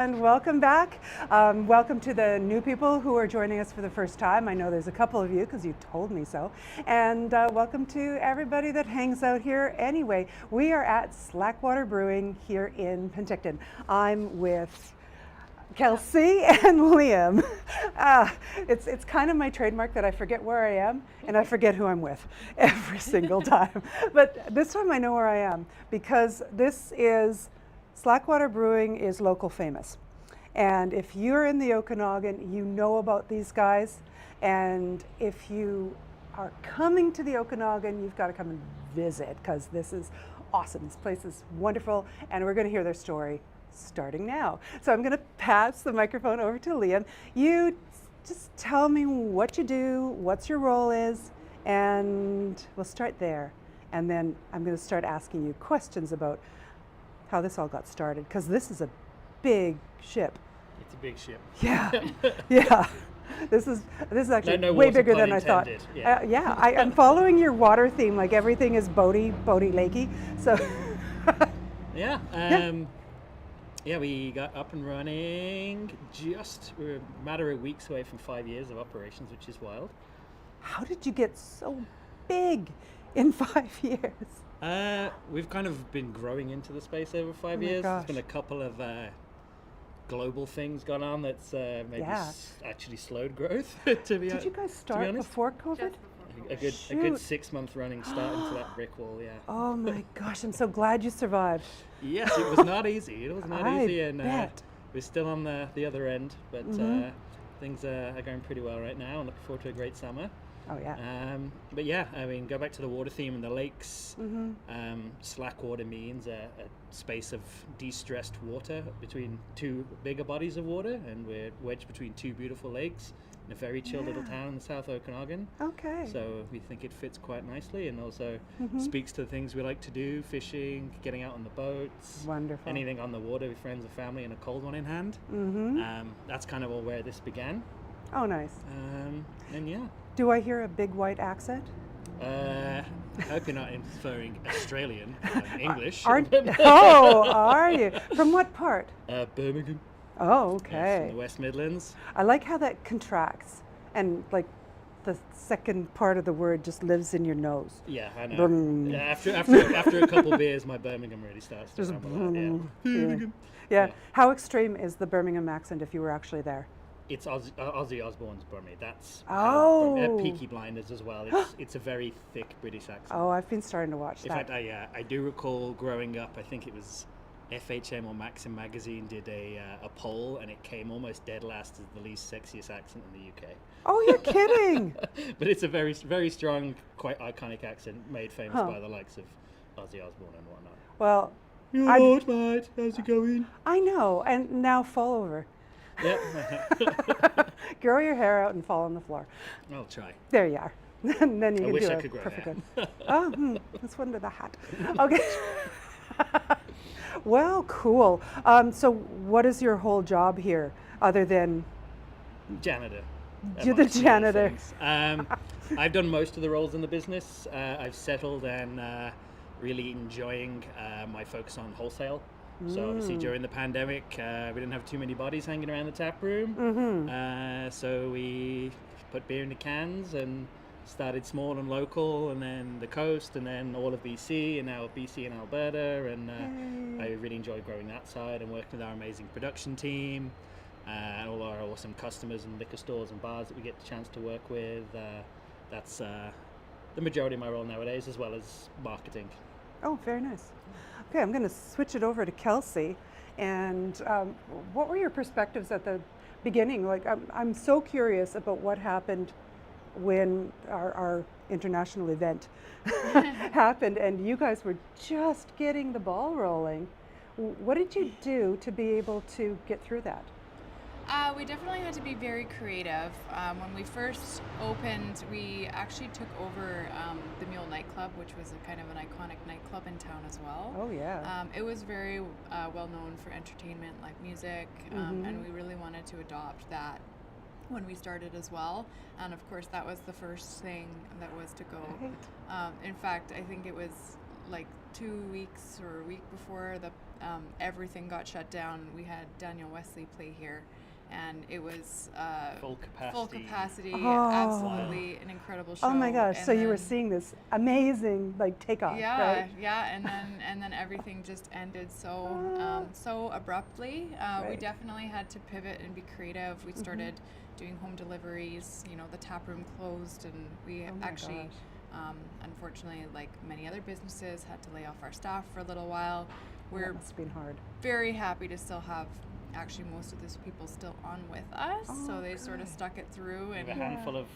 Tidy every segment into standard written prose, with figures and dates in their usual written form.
And welcome back. Welcome to the new people who are joining us for the first time. I know there's a couple of you because you told me so. And welcome to everybody that hangs out here anyway. We are at Slackwater Brewing here in Penticton. I'm with Kelsey and Liam. It's kind of my trademark that I forget where I am and I forget who I'm with every single time. But this time I know where I am because this is Slackwater Brewing is local famous. And if you're in the Okanagan, you know about these guys. And if you are coming to the Okanagan, you've got to come and visit because this is awesome. This place is wonderful. And we're going to hear their story starting now. So I'm going to pass the microphone over to Liam. You just tell me what you do, what your role is, and we'll start there. And then I'm going to start asking you questions about how this all got started, because this is a big ship. It's a big ship. Yeah, yeah. This is actually No way water bigger pun than I thought. intended. Yeah, I'm following your water theme. Like everything is boaty, lakey. So. Yeah, we got up and running we're a matter of weeks away from 5 years of operations, which is wild. How did you get so big in 5 years? We've kind of been growing into the space over 5 my years. gosh. There's been a couple of global things gone on that's actually slowed growth. Did you guys start before COVID? A good 6 month running start into that brick wall, yeah. Oh my gosh, I'm so glad you survived. Yes, it was not easy. It was not easy, and bet. we're still on the other end, but things are going pretty well right now. I'm looking forward to a great summer. Oh yeah. But yeah, I mean, go back to the water theme and the lakes. Slackwater means a space of de-stressed water between two bigger bodies of water, and we're wedged between two beautiful lakes in a very chill little town in the South Okanagan. Okay. So we think it fits quite nicely, and also speaks to the things we like to do: fishing, getting out on the boats, Wonderful. anything on the water with friends and family, and a cold one in hand. That's kind of all where this began. Oh, nice. And yeah. Do I hear a big white accent? I hope you're not inferring Australian, English. Are you? From what part? Birmingham. Oh, Yes, okay. in the West Midlands. I like how that contracts and like the second part of the word just lives in your nose. Yeah, I know. Birmingham. Yeah, after a couple beers, my Birmingham really starts to Just rumble out. Yeah. Yeah. Yeah. How extreme is the Birmingham accent if you were actually there? It's Ozzy Osbourne's Burmese. That's Peaky Blinders as well. It's a very thick British accent. Oh, I've been starting to watch In that. fact, I do recall growing up. I think it was FHM or Maxim magazine did a poll, and it came almost dead last as the least sexiest accent in the UK. Oh, you're kidding! But it's a very very strong, quite iconic accent made famous by the likes of Ozzy Osbourne and whatnot. Well, Alright, mate. How's it going? I know, and now fall over. Yep. Grow your hair out and fall on the floor. I'll try. There you are. And then you can wish do I a could grow perfect hair. one. Oh, let's put into the hat. Okay. Well, cool. So what is your whole job here other than Janitor. you're the amongst many janitor? things. I've done most of the roles in the business. I've settled and really enjoying my focus on wholesale. So obviously during the pandemic, we didn't have too many bodies hanging around the tap room. So we put beer in the cans and started small and local, and then the coast, and then all of BC, and now BC and Alberta. And I really enjoy growing that side and working with our amazing production team. And all our awesome customers and liquor stores and bars that we get the chance to work with. That's the majority of my role nowadays, as well as marketing. Oh, very nice. Okay, I'm going to switch it over to Kelsey. And what were your perspectives at the beginning? Like, I'm so curious about what happened when our international event happened, and you guys were just getting the ball rolling. What did you do to be able to get through that? We definitely had to be very creative. When we first opened, we actually took over the Mule nightclub, which was a kind of an iconic nightclub in town as well. Oh yeah. It was very well known for entertainment, like music, and we really wanted to adopt that when we started as well. And of course, that was the first thing that was to go. Right. In fact, I think it was like 2 weeks or a week before the everything got shut down, we had Daniel Wesley play here, and it was Full capacity. full capacity, Oh. absolutely an incredible show. Oh my gosh! And So you were then- seeing this amazing like takeoff, yeah, right? yeah, and then everything just ended so abruptly. We Right. definitely had to pivot and be creative. We started doing home deliveries. You know, the tap room closed, and we Oh my actually, gosh. unfortunately, like many other businesses, had to lay off our staff for a little while. That We're must have been hard. very happy to still have actually most of those people still on with us, Oh, so they sort of good. stuck it through. We have And a handful of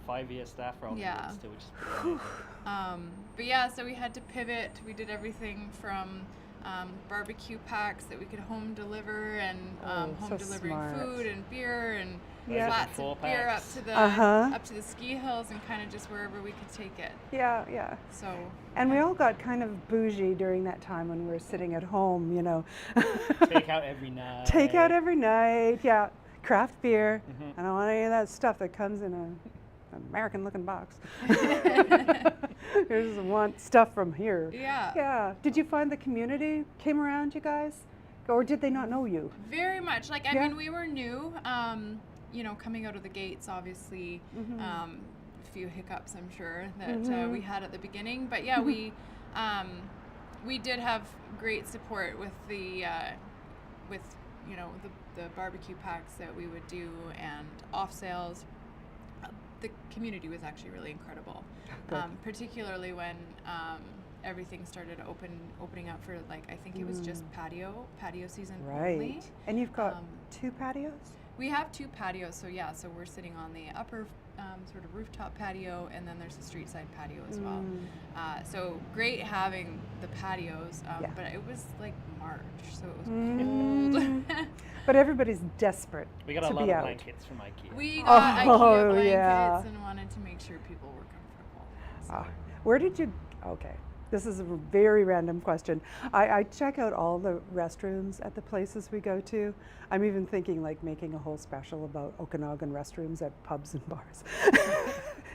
5-year staff rolling Yeah. still, which is pretty amazing. But yeah, so we had to pivot. We did everything from barbecue packs that we could home deliver, and Oh, home so delivering smart. food and beer and Yeah. flats of beer up 4-packs. to the Uh-huh. up to the ski hills, and kind of just wherever we could take it. Yeah, yeah. So And we all got kind of bougie during that time when we were sitting at home, you know. Take out every night. Take out every night, yeah. Craft beer. Mhm. I don't want any of that stuff that comes in an American-looking box. Here's want stuff from here. yeah. Yeah. Did you find the community came around you guys, or did they not know you? Very much. Like, I Yeah. mean, we were new, you know, coming out of the gates, obviously. Mhm. A few hiccups, I'm sure, that Mhm. we had at the beginning. But yeah, we did have great support with the, with, you know, the barbecue packs that we would do and off sales. The community was actually really incredible, Good. particularly when everything started opening up for, like, I think it was just patio season only. Right. And you've got Um, 2 patios? We have 2 patios, so yeah, so we're sitting on the upper sort of rooftop patio, and then there's a street side patio as well. So great having the patios, Yeah. but it was like March, so it was Mm. cold. But everybody's desperate We got to a lot be of out. blankets from IKEA. We got Oh, IKEA blankets yeah. and wanted to make sure people were comfortable. So. Ah, where did you? Okay, this is a very random question. I check out all the restrooms at the places we go to. I'm even thinking like making a whole special about Okanagan restrooms at pubs and bars.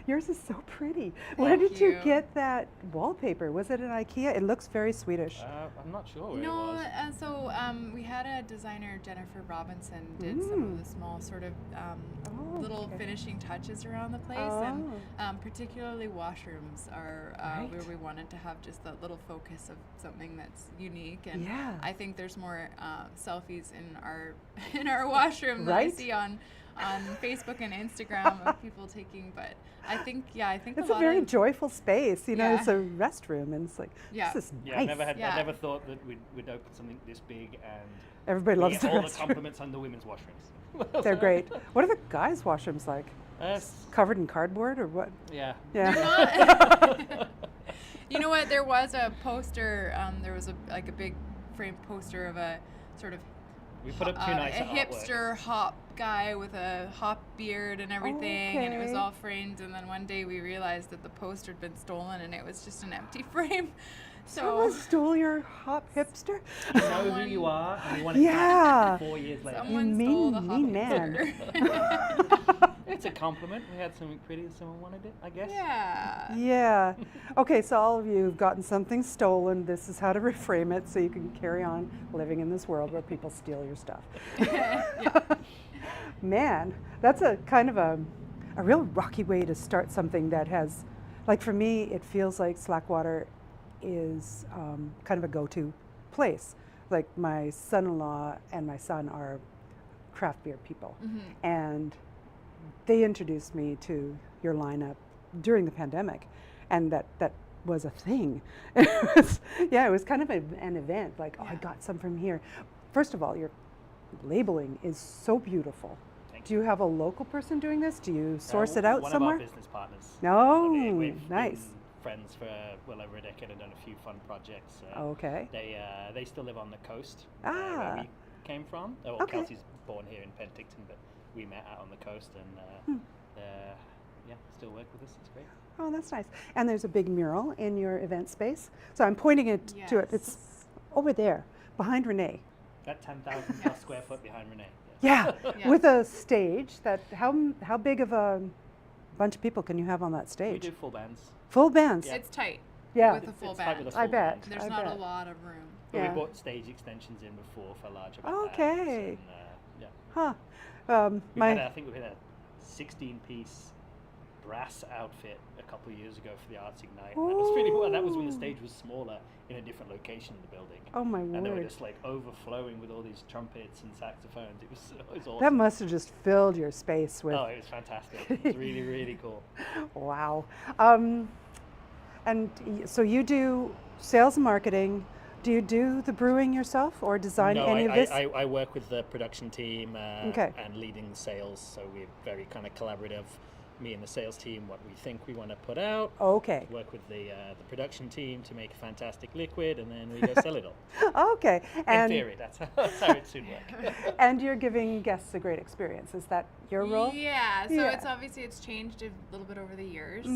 Yours is so pretty. Where Thank did you you. get that wallpaper? Was it an IKEA? It looks very Swedish. I'm not sure where it No, was. so we had a designer, Jennifer Robinson, did some of the small sort of Oh, little okay. finishing touches around the place, and particularly washrooms are where Right. we wanted to have just that little focus of something that's unique. And Yeah. I think there's more selfies in our in our washroom that I Right. see on Facebook and Instagram of people taking, but I think It's a a lot very of joyful space, you know. Yeah. It's a restroom, and it's like Yeah. this is Yeah, nice. I Yeah. never thought that we'd open something this big and Everybody we loves get the all the restroom. compliments on the women's washrooms. They're great. What are the guys' washrooms like? Yes. Covered in cardboard or what? Yeah. Yeah. Not- You know what? There was a poster. There was a big frame poster of a sort of We put up too nice a artwork. hipster hop guy with a hop beard and everything, and it was Okay. all framed. And then one day we realized that the poster had been stolen, and it was just an empty frame. Someone So stole your hop hipster? You know who you are, and you want it Yeah. back 4 years later. someone You stole the mean hop man. hipster. It's a compliment. We had something pretty and someone wanted it, I guess. Yeah. Yeah. Okay, so all of you have gotten something stolen. This is how to reframe it so you can carry on living in this world where people steal your stuff. Man, that's a kind of a real rocky way to start something that has, like for me, it feels like Slackwater is kind of a go-to place. Like my son-in-law and my son are craft beer people, and they introduced me to your lineup during the pandemic, and that was a thing. It was kind of an event. Like, oh, I got some from here. First of all, your labeling is so beautiful. Thank Do you have a local person doing this? Do you source it out one somewhere? of our business partners. No, We've nice. been friends for well over a decade and done a few fun projects. Okay. They still live on the coast Ah. where we came from. Well, Okay. Kelsey's born here in Penticton, but we met out on the coast and still work with us. It's great. Oh, that's nice. And there's a big mural in your event space. So I'm pointing it to it. It's Yes. over there, behind Renee. That 10,000 plus square foot behind Renee. Yeah, Yeah. with a stage that, how big of a bunch of people can you have on that We stage? do full bands. Full bands. It's tight. Yeah. With a full It's tight band. with a I full bet. band. There's I not bet. a lot of room. But Yeah. we bought stage extensions in before for larger Okay. bands. And, yeah. Huh. I think we had a 16-piece brass outfit a couple of years ago for the Arts Ignite. And that was pretty well. That was when the stage was smaller in a different location in the building. Oh my And they were word. just like overflowing with all these trumpets and saxophones. It was awesome. That must have just filled your space with. Oh, it was fantastic. It was really, really cool. Wow. So you do sales and marketing. Do you do the brewing yourself or design No, any of this? I work with the production team Okay. and leading the sales. So we're very kind of collaborative. Me and the sales team, what we think we want to put out. Okay. Work with the production team to make a fantastic liquid, and then we go sell it all. Okay. In And theory, that's how it should work. and you're giving guests a great experience. Is that your role? Yeah, so Yeah. it's obviously it's changed a little bit over the years.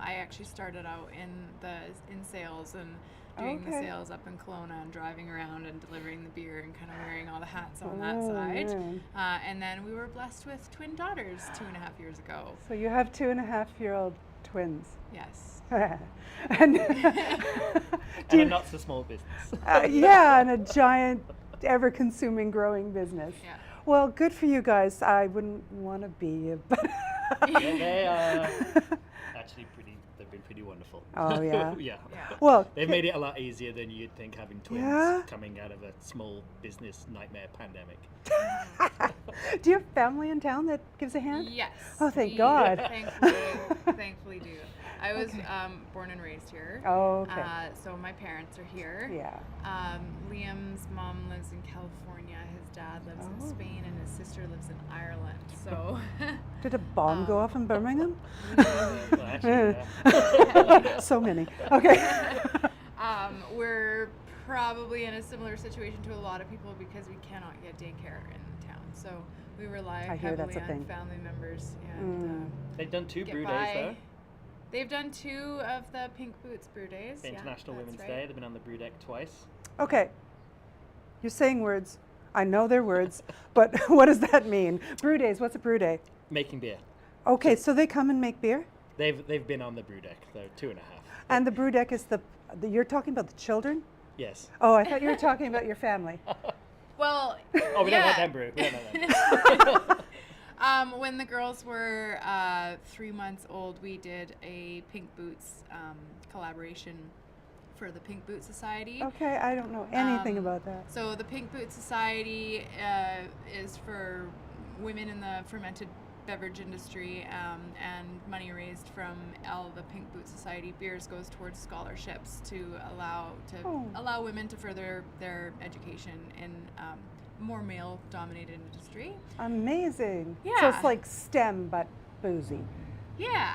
I actually started out in sales and doing the Okay. sales up in Kelowna and driving around and delivering the beer and kind of wearing all the hats on that Oh, side. man. And then we were blessed with twin daughters 2.5 years ago. So you have 2.5-year-old twins. Yes. And And a not so small business. yeah, and a giant, ever-consuming, growing business. Yeah. Well, good for you guys. I wouldn't want to be you, but Yeah, they are actually they've been pretty wonderful. Oh, yeah? Yeah. Yeah. well, They've made it a lot easier than you'd think, having twins Yeah? coming out of a small business nightmare pandemic. do you have family in town that gives a hand? Yes. Oh, thank we God. Thankfully do. I was born and raised here. Oh, okay. So my parents are here. Yeah. Liam's mom lives in California. His dad lives Oh. in Spain, and his sister lives in Ireland. So Did a bomb go off in Birmingham? Well, actually, yeah. So many. Okay. we're probably in a similar situation to a lot of people because we cannot get daycare in town. So we rely I hear heavily that's a on thing. family members and They've done 2 get brew by. days, though. They've done 2 of the Pink Boots brew days. The International Women's Day. They've been on the brew deck twice. Okay. You're saying words. I know they're words, but what does that mean? Brew days. What's a brew day? Making beer. Okay, so they come and make beer, They've been on the brew deck. They're 2.5. and the brew deck is the you're talking about the children. Yes. Oh, I thought you were talking about your family. Well, Oh, we don't yeah. let them brew. We don't let them. When the girls were 3 months old, we did a Pink Boots collaboration for the Pink Boot Society. Okay, I don't know anything about that. So the Pink Boot Society is for women in the fermented beverage industry, and money raised from all the Pink Boot Society beers goes towards scholarships to allow women to further their education in more male-dominated industry. Amazing. So Yeah. it's like STEM but boozy. Yeah.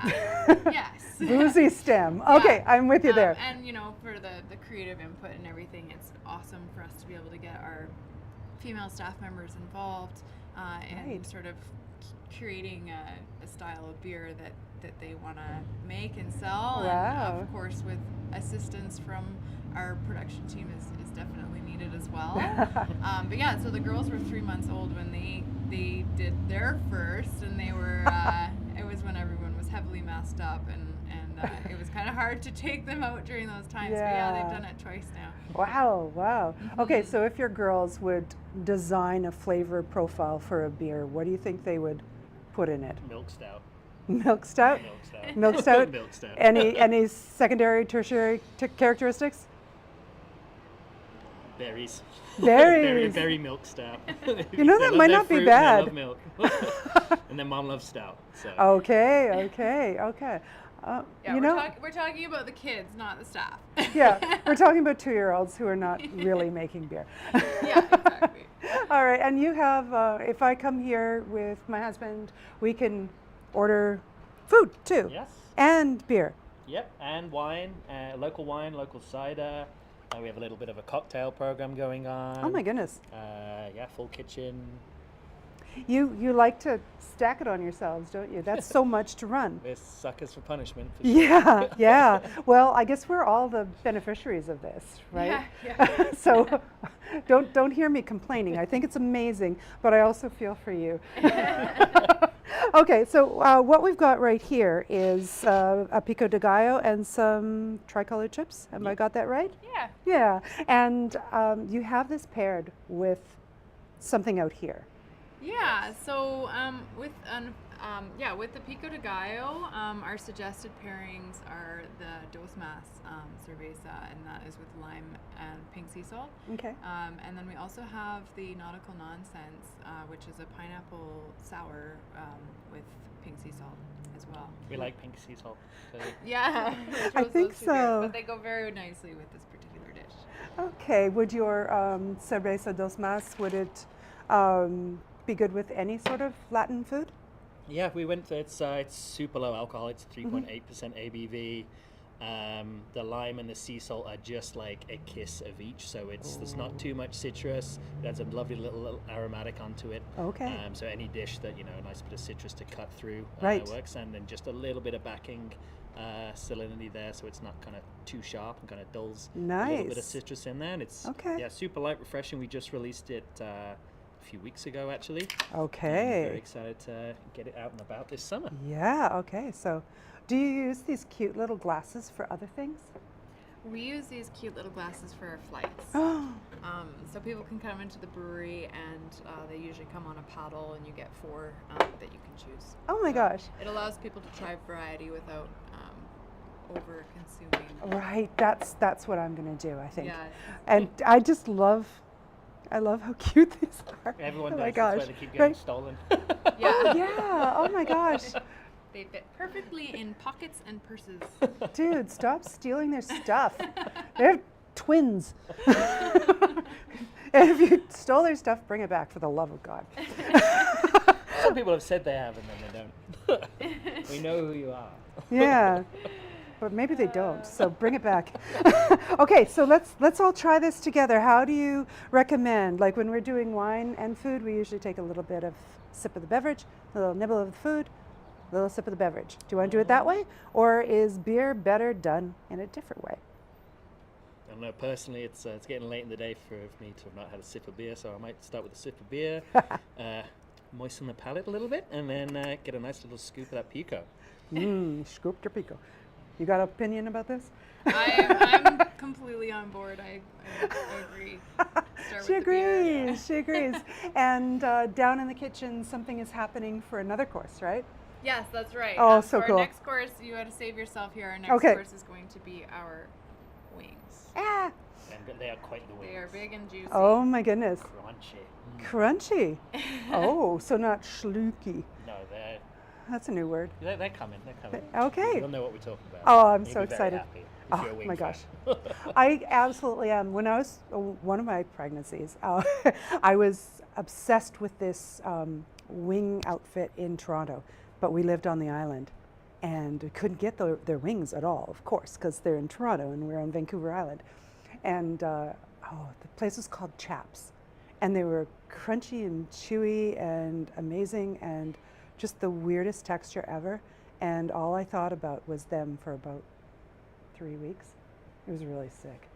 Yes. Boozy STEM. Okay, I'm with you there. And for the creative input and everything, it's awesome for us to be able to get our female staff members involved in Right. sort of curating a style of beer that they want to make and sell. Wow. And of course, with assistance from our production team is definitely needed as well. But yeah, so the girls were 3 months old when they did their first, and they were it was when everyone was heavily masked up, and it was kind of hard to take them out during those times. But yeah, they've Yeah. done it twice now. Wow. Okay, so if your girls would design a flavor profile for a beer, what do you think they would put in it? Milk stout. Milk stout? Milk stout. Milk stout? Milk stout. Any secondary, tertiary characteristics? Berries. Berries. Berry milk stout. You know, They that love might their not be fruit and bad. They love milk. And then mom loves stout. So. Okay. Yeah, you know, we're talking about the kids, not the staff. yeah, we're talking about 2-year-olds who are not really making beer. Yeah, exactly. All right, and you have, if I come here with my husband, we can order food too. Yes. And beer. Yep. And wine, local cider. We have a little bit of a cocktail program going on. Oh my goodness. Yeah, full kitchen. You like to stack it on yourselves, don't you? That's so much to run. We're suckers for punishment. For sure. Yeah, yeah. Well, I guess we're all the beneficiaries of this, right? Yeah. So don't hear me complaining. I think it's amazing, but I also feel for you. Okay, so what we've got right here is a pico de gallo and some tricolor chips. Have I got that right? Yeah. Yeah, and you have this paired with something out here. Yeah. So with the pico de gallo, our suggested pairings are the dos mas cerveza, and that is with lime and pink sea salt. Okay. And then we also have the nautical nonsense, which is a pineapple sour with pink sea salt as well. We like pink sea salt. So Yeah, I chose think those two beers, so. but they go very nicely with this particular dish. Okay, would your cerveza dos mas, would it be good with any sort of Latin food? yeah, we went. It's super low alcohol. It's 3.8% ABV. The lime and the sea salt are just like a kiss of each, so there's not too much citrus. It adds a lovely little aromatic onto it. Okay. So any dish that a nice bit of citrus to cut through Right. works, and then just a little bit of backing salinity there, so it's not kind of too sharp and kind of dulls a little bit of Nice. citrus in there. And it's Okay. super light, refreshing. We just released it a few weeks ago, actually. Very Okay. excited to get it out and about this summer. Yeah, okay. So do you use these cute little glasses for other things? We use these cute little glasses for our flights. Oh, So people can come into the brewery, and they usually come on a paddle, and you get 4 that you can choose. oh my gosh. It allows people to try variety without over consuming. Right, that's what I'm going to do, I think. Yeah. And I love how cute these are. Everyone Oh does. my That's gosh. why they keep getting Right. stolen. Yeah. Yeah, oh my gosh. They fit perfectly in pockets and purses. Dude, stop stealing their stuff. They're twins. If you stole their stuff, bring it back for the love of God. Some people have said they have, and then they don't. We know who you are. Yeah. But maybe they don't, so bring it back. Okay, so let's all try this together. How do you recommend? Like when we're doing wine and food, we usually take a little bit of sip of the beverage, a little nibble of the food, a little sip of the beverage. Do you want to do it that way? Or is beer better done in a different way? I don't know, personally, it's getting late in the day for me to have not had a sip of beer, so I might start with a sip of beer, moisten the palate a little bit, and then get a nice little scoop of that pico. Scoop your pico. You got an opinion about this? I'm completely on board. I agree. Start She with the beer, agrees. yeah. She agrees. And down in the kitchen, something is happening for another course, right? Yes, that's right. Oh, so for cool. Our next course, you got to save yourself here. Our next Okay. course is going to be our wings. Ah. And they are quite the wings. They are big and juicy. Oh my goodness. Crunchy. Crunchy. Oh, so not schlucky. No, That's a new word. they're coming. They're coming. Okay. You'll know what we're talking about. Oh, I'm You'll so be very excited. happy if Oh you're a wing my fan. gosh. I absolutely am. When I was one of my pregnancies, I was obsessed with this wing outfit in Toronto, but we lived on the island and couldn't get their wings at all, of course, because they're in Toronto and we're on Vancouver Island. And the place was called Chaps, and they were crunchy and chewy and amazing and just the weirdest texture ever. And all I thought about was them for about 3 weeks. It was really sick.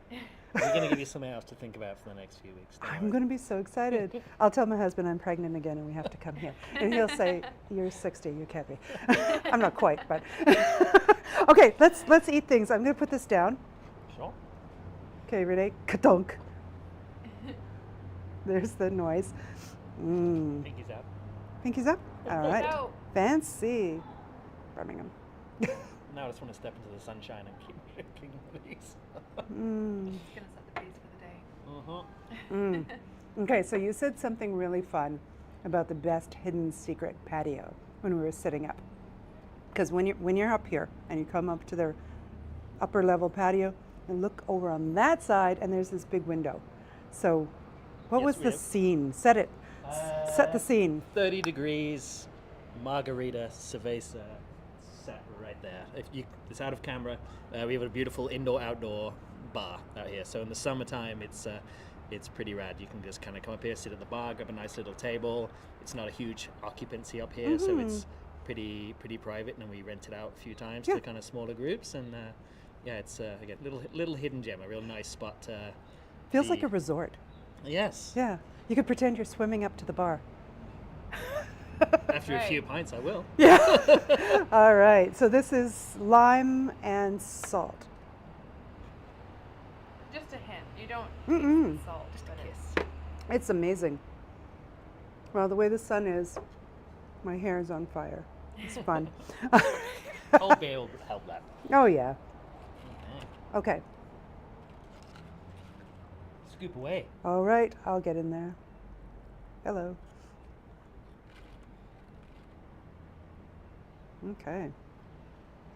We're going to give you something else to think about for the next few weeks. don't I'm worry. going to be so excited. I'll tell my husband I'm pregnant again and we have to come here. And he'll say, "You're 60, you can't be." I'm not quite, but okay, let's eat things. I'm going to put this down. Sure. Okay, ready? Ka-dunk. There's the noise. Pinkies out. Pinkies up? All right. Go. Fancy. Birmingham. Now I just want to step into the sunshine and keep drinking these. It's going to set the pace for the day. Uh-huh. Okay, so you said something really fun about the best hidden secret patio when we were sitting up. Because when you're up here and you come up to their upper level patio and look over on that side and there's this big window. So what Yes, was we the have- scene? Set it. Set the scene. 30 degrees, margarita, cerveza, sat right there. It's out of camera. We have a beautiful indoor-outdoor bar out here. So in the summertime, it's it's pretty rad. You can just kind of come up here, sit at the bar, grab a nice little table. It's not a huge occupancy up here, so it's pretty private, and we rent it out a few times to kind of smaller groups. And it's again little hidden gem, a real nice spot. Feels like a resort. Yes. Yeah, you could pretend you're swimming up to the bar. After a few pints, I will. Yeah. All right. So this is lime and salt. Just a hint. You don't taste the salt, but it's It's amazing. Well, the way the sun is, my hair is on fire. It's fun. Cold beer will help that. Oh yeah. Okay. Scoop away. All right. I'll get in there. Hello. Okay.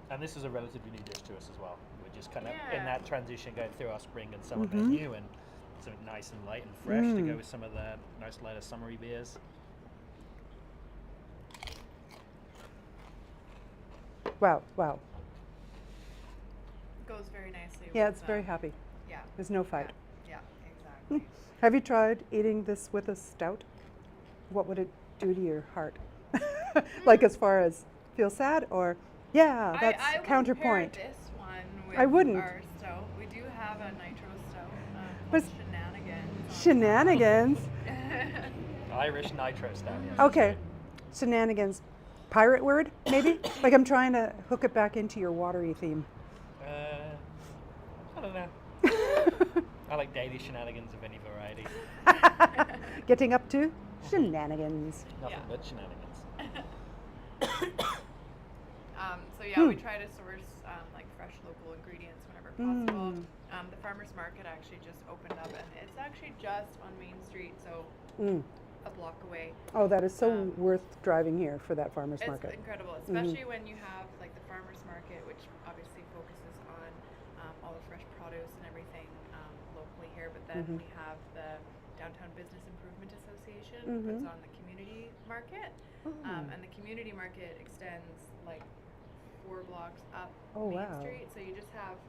And this is a relatively new dish to us as well. We're just kind of in Yeah. that transition going through our spring and summer menu, and something nice and light and fresh to go with some of the nice lighter summery beers. Wow. Wow. goes very nicely. Yeah, with, it's very happy. Yeah. There's no fight. Yeah, exactly. Have you tried eating this with a stout? What would it do to your heart? Like as far as feel sad or that's I counterpoint. Wouldn't pair this one with I wouldn't. our stout. We do have a nitro stout But called Shenanigans. Shenanigans. Irish nitro stout. Yes. Okay. Shenanigans. Pirate word, maybe? Like I'm trying to hook it back into your watery theme. I don't know. I like daily shenanigans of any variety. Getting up to shenanigans. Nothing Yeah. but shenanigans. We try to source like fresh local ingredients whenever possible. The farmers market actually just opened up, and it's actually just on Main Street, so a block away. Oh, that is so worth driving here for that farmer's market. It's incredible, especially when you have like the farmers market, which obviously focuses on all the fresh produce and everything locally here. But then we have the Downtown Business Improvement Association puts on the community market, and the community market extends like 4 blocks up Main Street. So you just have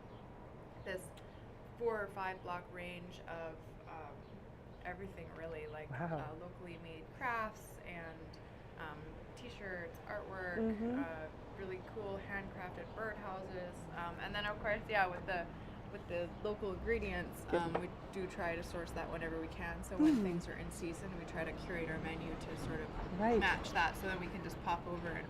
this 4 or 5 block range of everything really, like locally made crafts and t-shirts, artwork, really cool handcrafted birdhouses, and then of course with the local ingredients, we do try to source that whenever we can. So when things are in season, we try to curate our menu to sort of match that, so then we can just pop over and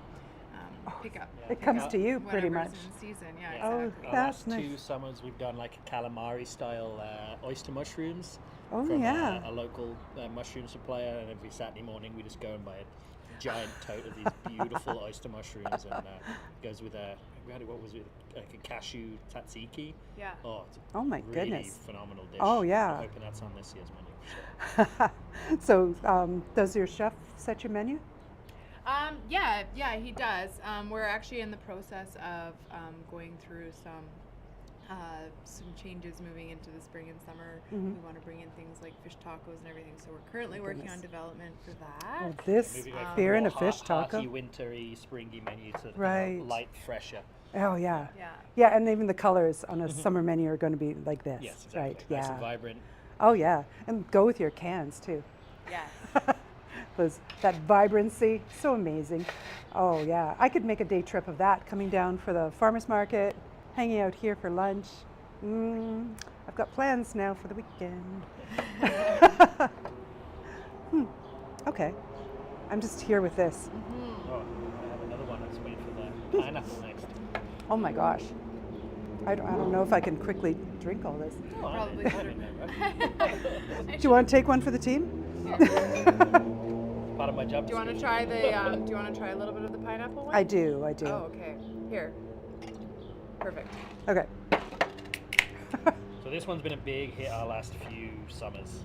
pick up. It comes to you pretty whatever's much. in season. Yeah, Oh, exactly. Our that's last 2 nice. summers we've done like calamari style oyster mushrooms Oh, from yeah. a local mushroom supplier, and every Saturday morning we just go and buy a giant tote of these beautiful oyster mushrooms, and goes with what was it, like a cashew tzatziki. Yeah. Oh, it's Oh my really goodness. phenomenal dish. Oh, yeah. I'm hoping that's on this year's menu for sure. So, does your chef set your menu? Yeah, he does. We're actually in the process of going through some changes moving into the spring and summer. We want to bring in things like fish tacos and everything. So we're currently working on development for that. Oh, this Maybe like beer and a more fish hearty, taco. wintry, springy menu to Right. light, fresher. Oh yeah. Yeah. Yeah, and even the colors on a summer menu are going to be like this. Yes, exactly. Right. Nice Yeah. and vibrant. Oh yeah, and go with your cans too. Yes. That vibrancy, so amazing. Oh yeah, I could make a day trip of that, coming down for the farmers market, hanging out here for lunch. I've got plans now for the weekend. Okay, I'm just here with this. Oh, I have another one. Let's wait for the pineapple next. Oh my gosh, I don't know if I can quickly drink all this. Oh, Probably I'm should. in there, right? Do you want to take one for the team? Part of my job. Do you want to try the? Do you want to try a little bit of the pineapple one? I do. Oh, okay. Here. Perfect. Okay. So this one's been a big hit our last few summers.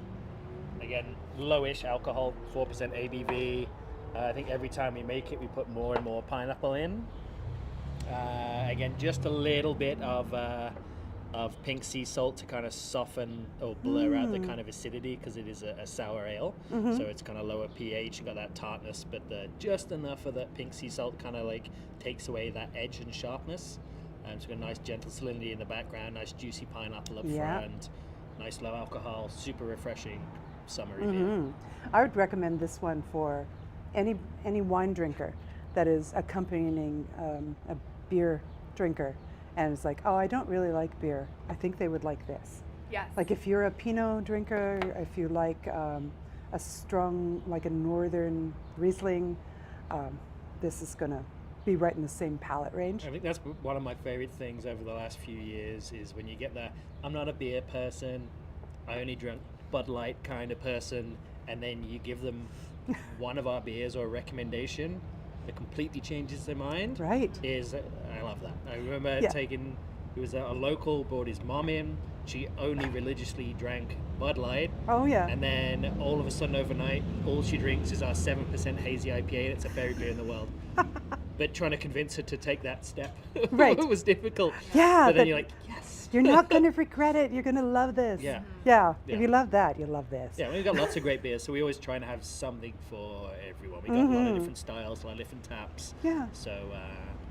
Again, lowish alcohol, 4% ABV. I think every time we make it, we put more and more pineapple in. Again, just a little bit of pink sea salt to kind of soften or blur out the kind of acidity, because it is a sour ale. So it's kind of lower pH, you got that tartness, but just enough of that pink sea salt kind of like takes away that edge and sharpness. So we've got a nice gentle salinity in the background, nice juicy pineapple up Yeah. front. nice low alcohol, super refreshing, summery beer. I would recommend this one for any wine drinker that is accompanying a beer drinker, and it's like, oh, I don't really like beer. I think they would like this. Yes. Like if you're a Pinot drinker, if you like a strong, like a northern Riesling, this is gonna be right in the same palate range. I think that's one of my favorite things over the last few years is when you get the, I'm not a beer person, I only drink Bud Light kind of person, and then you give them one of our beers or a recommendation that completely changes their mind. Right. I love that. I remember Yeah. taking, it was a local, brought his mom in, she only religiously drank Bud Light, Oh yeah. and then all of a sudden overnight, all she drinks is our 7% hazy IPA, and it's her favorite beer in the world. But trying to convince her to take that step Right. was difficult. Yeah, But then but- you're like, yes. You're not gonna regret it. You're gonna love this. Yeah. Yeah. Yeah. If you love that, you love this. Yeah, we've got lots of great beers, so we always try and have something for everyone. We got a lot of different styles, a lot of different taps. Yeah. So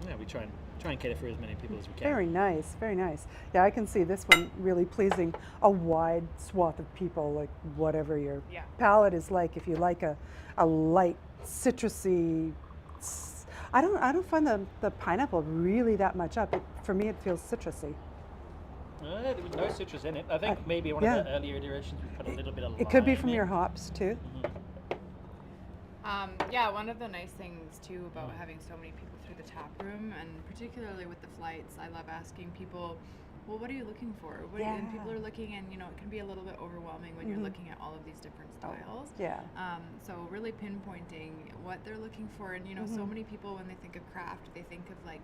yeah, we try and cater for as many people as we can. Very nice, very nice. Yeah, I can see this one really pleasing a wide swath of people, like whatever your Yeah. palate is like. If you like a light citrusy, I don't find the pineapple really that much up. For me, it feels citrusy. There was no citrus in it. I think maybe one yeah. of the earlier iterations we put a little bit of lime. It could be from in. your hops too. Yeah, one of the nice things too about having so many people through the tap room, and particularly with the flights, I love asking people, well, what are you looking for? And people Yeah. are looking, and it can be a little bit overwhelming when you're looking at all of these different styles. Yeah. So really pinpointing what they're looking for, and so many people when they think of craft, they think of like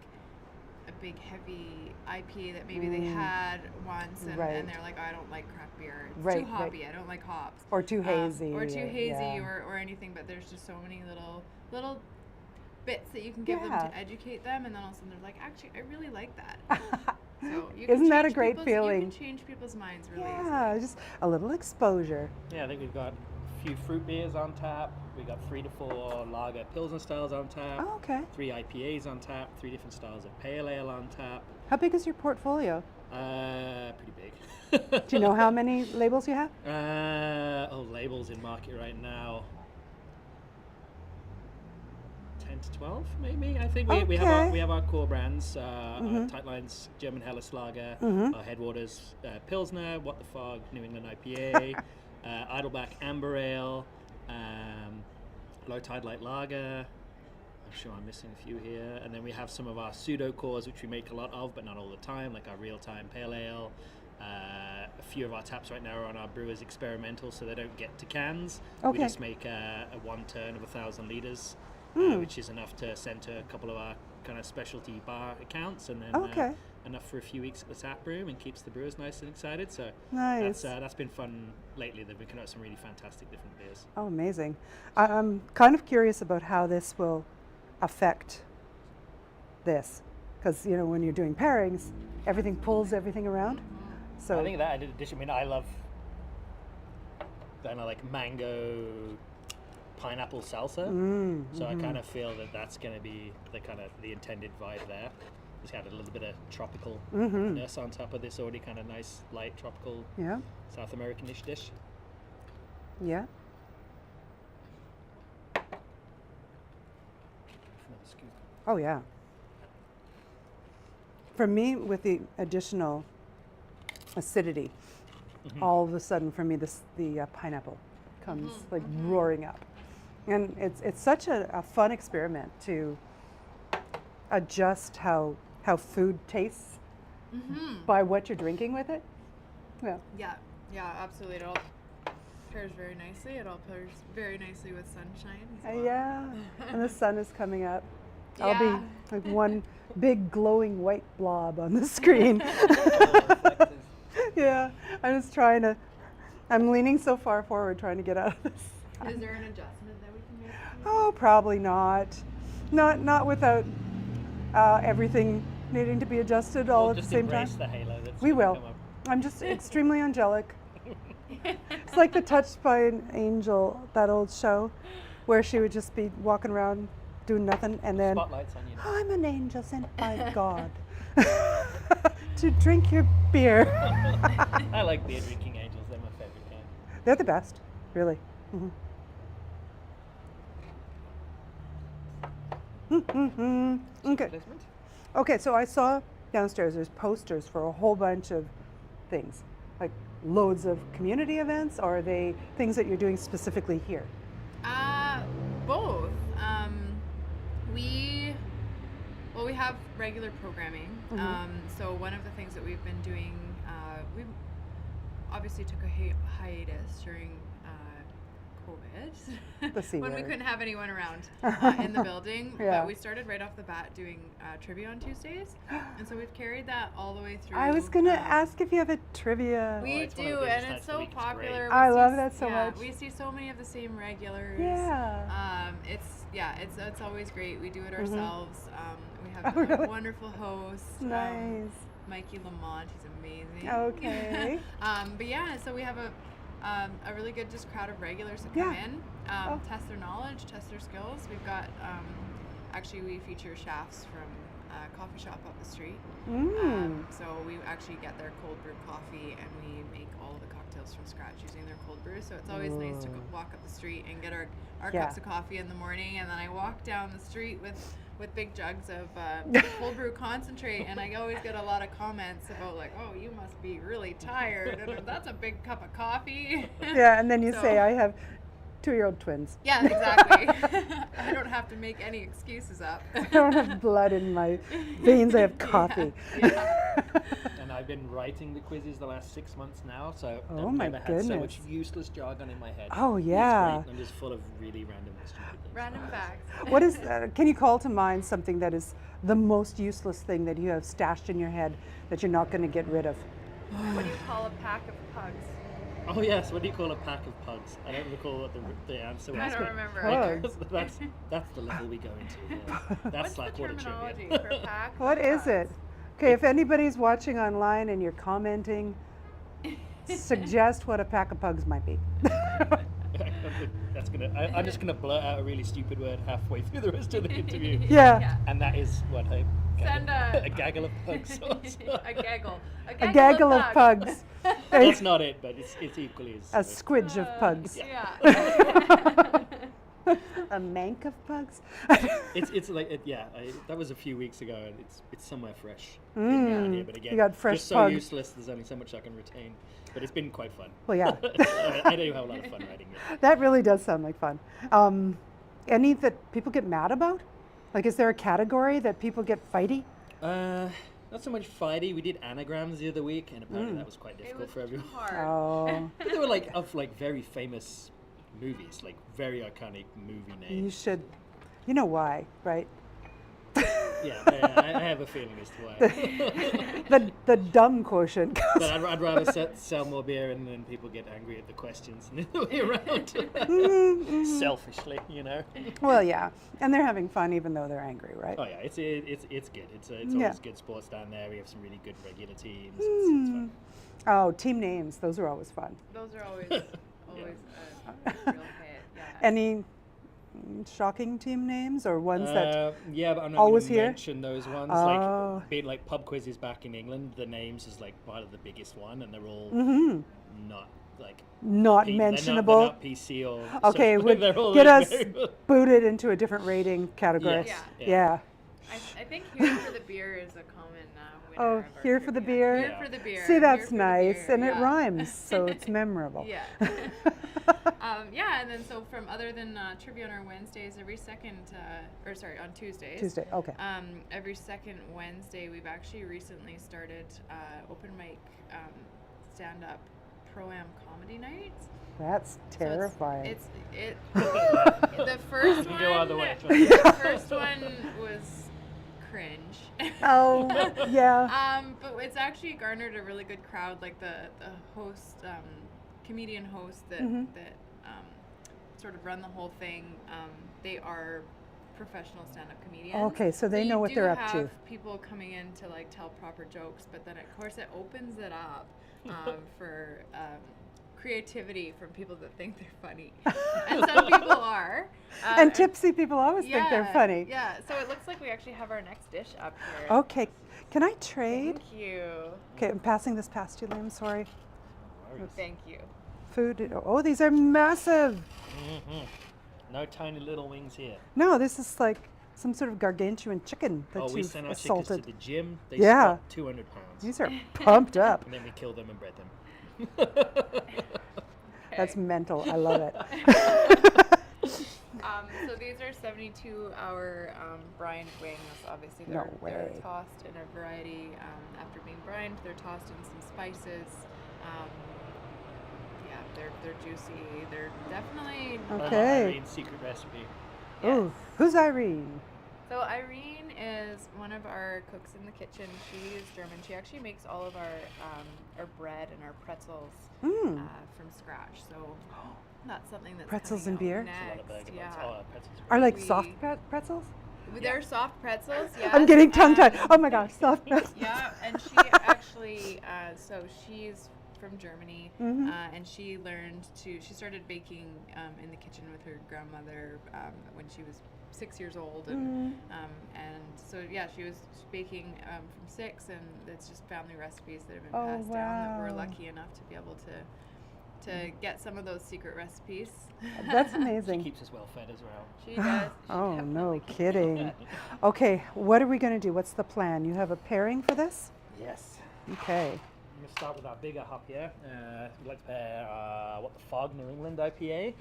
a big heavy IPA that maybe they had once, and, Right. and they're like, oh, I don't like craft beer. It's Right, too right. hoppy. I don't like hops. Or too hazy. Or too hazy, yeah. or anything. But there's just so many little bits that you can give them Yeah. to educate them, and then all of a sudden they're like, actually, I really like that. So you Isn't can that a change great people's- feeling? You can change people's minds really Yeah, just a little exposure. Yeah, I think we've got a few fruit beers on tap. We got 3 to 4 lager pilsner styles on tap. Oh, okay. 3 IPAs on tap. 3 different styles of pale ale on tap. How big is your portfolio? Pretty big. Do you know how many labels you have? Labels in market right now. 10 to 12, maybe. I think we Okay. have our core brands. Our Tightlines German Helles Lager, our Headwaters Pilsner, What the Fog New England IPA, Idleback Amber Ale, Low Tide Light Lager. I'm sure I'm missing a few here. And then we have some of our pseudo cores, which we make a lot of, but not all the time, like our Real Time Pale Ale. A few of our taps right now are on our brewers experimental, so they don't get to cans. Okay. We just make a one turn of 1,000 litres, which is enough to send to a couple of our kind of specialty bar accounts, and then Okay. enough for a few weeks at the tap room, and keeps the brewers nice and excited. So Nice. that's been fun lately. They've been coming out with some really fantastic different beers. Oh, amazing. I'm kind of curious about how this will affect this, because when you're doing pairings, everything pulls everything around. So I think that in addition, I love kind of like mango pineapple salsa. So I kind of feel that that's going to be the intended vibe there. Just had a little bit of tropical-ness on top of this already kind of nice, light, tropical yeah, South American-ish dish. yeah. Another scoop. Oh yeah. For me, with the additional acidity, all of a sudden for me the pineapple comes like roaring up, and it's such a fun experiment to adjust how food tastes by what you're drinking with it. Yeah. Yeah, absolutely. It all pairs very nicely. It all pairs very nicely with sunshine as well. Yeah, and the sun is coming up. I'll Yeah. be like one big glowing white blob on the screen. Yeah, I'm leaning so far forward trying to get out of this. Is there an adjustment that we can make? Oh, probably not. Not without everything needing to be adjusted all We'll at the just same time. embrace the halo that's We gonna will. come up. I'm just extremely angelic. It's like the Touched by an Angel, that old show, where she would just be walking around doing nothing, and then Spotlights on you now. I'm an angel sent by God to drink your beer. I like beer drinking angels. They're the best, really. Okay. Placement. Okay, so I saw downstairs there's posters for a whole bunch of things, like loads of community events, or are they things that you're doing specifically here? Both. We have regular programming. So one of the things that we've been doing, we obviously took a hiatus during COVID The C when we word. couldn't have anyone around in the building. Yeah. But we started right off the bat doing trivia on Tuesdays, and so we've carried that all the way through. I was gonna ask if you have a trivia. We it's one of do, the biggest and nights it's of the so week. It's great. popular. We I see love that so much. We see so many of the same regulars. Yeah. It's always great. We do it ourselves. We have Oh, really? a wonderful host. Nice. Mikey Lamont, he's amazing. Okay. But yeah, so we have a really good just crowd of regulars that come Yeah. in, test their knowledge, test their skills. We've got actually we feature chefs from a coffee shop up the street. So we actually get their cold brew coffee and we make all the cocktails from scratch using their cold brew. So it's always nice to walk up the street and get our Yeah. cups of coffee in the morning, and then I walk down the street with big jugs of cold brew concentrate, and I always get a lot of comments about like, oh, you must be really tired. And that's a big cup of coffee. Yeah, and then you So- say, I have 2-year-old twins. Yeah, exactly. I don't have to make any excuses up. I don't have blood in my veins, I have coffee. Yeah. And I've been writing the quizzes the last 6 months now, so Oh I've my never had so much goodness. useless jargon in my head. Oh, It's yeah. great. I'm just full of really random and stupid things. Random facts. What is, can you call to mind something that is the most useless thing that you have stashed in your head that you're not going to get rid of? What do you call a pack of pugs? Oh yes, what do you call a pack of pugs? I don't recall what the answer was. I don't but remember. Pugs. that's the level we go into. Yeah. That's What's the Slackwater terminology trivia. for a pack? What of is it? pugs? Okay, if anybody's watching online and you're commenting, suggest what a pack of pugs might be. That's gonna. I'm just gonna blurt out a really stupid word halfway through the rest of the interview, Yeah. and that is what I. Send a gaggle of pugs. a gaggle. A gaggle of pugs. That's not it, but it's equally as. A squidge of pugs. Yeah. A mank of pugs. It's like that was a few weeks ago, and it's somewhere fresh. Mm. Here, but again, You got fresh just so pug. useless. There's only so much I can retain, but it's been quite fun. Well, yeah. I do have a lot of fun writing it. That really does sound like fun. Any that people get mad about? Like, is there a category that people get fighty? Not so much fighty. We did anagrams the other week, and apparently that was quite It difficult was for everyone. too hard. Oh, But they were like of like very famous movies, like very iconic movie you names. should. You know why, right? Yeah, I have a feeling as to why. The dumb quotient. But I'd rather sell more beer and then people get angry at the questions and the other way around. Selfishly, you know. Well, yeah, and they're having fun even though they're angry, right? Oh yeah, it's good. It's Yeah. always good sports down there. We have some really good regular teams. It's fun. Oh, team names. Those are always fun. Those are always a real hit. Yeah. Any shocking team names or ones that? Yeah, but I'm not always going to here? mention those ones. Oh. Like being like pub quizzes back in England, the names is like part of the biggest one, and they're all not like Not mentionable. They're not PC or Okay, so, would they're all get like us very- booted into a different rating category. Yes, Yeah. Yeah. I think here for the beer is a common winner. Oh, of our here for the trivia. beer? Here Yeah. for the beer. See, Here that's for the nice, beer, and it yeah. rhymes, so it's memorable. Yeah. Yeah, and then so from other than trivia on our Wednesdays, on Tuesdays. Tuesday. Okay. Every second Wednesday, we've actually recently started open mic stand-up pro-am comedy nights. That's terrifying. The first You one. go either way. The first one was cringe. Oh, yeah. But it's actually garnered a really good crowd. Like the host, comedian host that sort of run the whole thing. They are professional stand-up comedians. Okay, so they know what they're up to. You do have people coming in to like tell proper jokes, but then of course it opens it up for creativity from people that think they're funny, and some people are. And tipsy people always think they're funny. Yeah, so it looks like we actually have our next dish up here. Okay, can I trade? Thank you. Okay, I'm passing this past you, Liam. Sorry. Thank you. food. Oh, these are massive. No tiny little wings here. No, this is like some sort of gargantuan chicken that We you've send our assaulted. chickens to the gym. They Yeah. squat 200 pounds. These are pumped up. And then we kill them and bread them. That's mental. I love it. So these are 72-hour brined wings. Obviously, No they're way. tossed in a variety. After being brined, they're tossed in some spices. They're juicy. They're definitely. Okay. Irene's secret recipe. Oh, who's Irene? So Irene is one of our cooks in the kitchen. She's German. She actually makes all of our bread and our pretzels from scratch. So that's something that's Pretzels coming and beer? out There's a lot of next. burger Yeah. buns. Pretzels are Are great. like We- soft pretzels? They're soft pretzels. Yeah. I'm getting tongue-tied. Oh my gosh, soft pretzels. Yeah, and she actually, so she's from Germany, and she started baking in the kitchen with her grandmother when she was 6 years old, and so yeah, she was baking from 6, and it's just family recipes that have been passed down that we're wow. lucky enough to be able to get some of those secret recipes. That's She amazing. keeps us well fed as well. She does. She Oh, no definitely kidding. Okay, what are we going to do? What's the plan? You have a pairing for this? Yes. Okay. I'm going to start with our bigger hop here. We'd like to pair What the Fog New England IPA.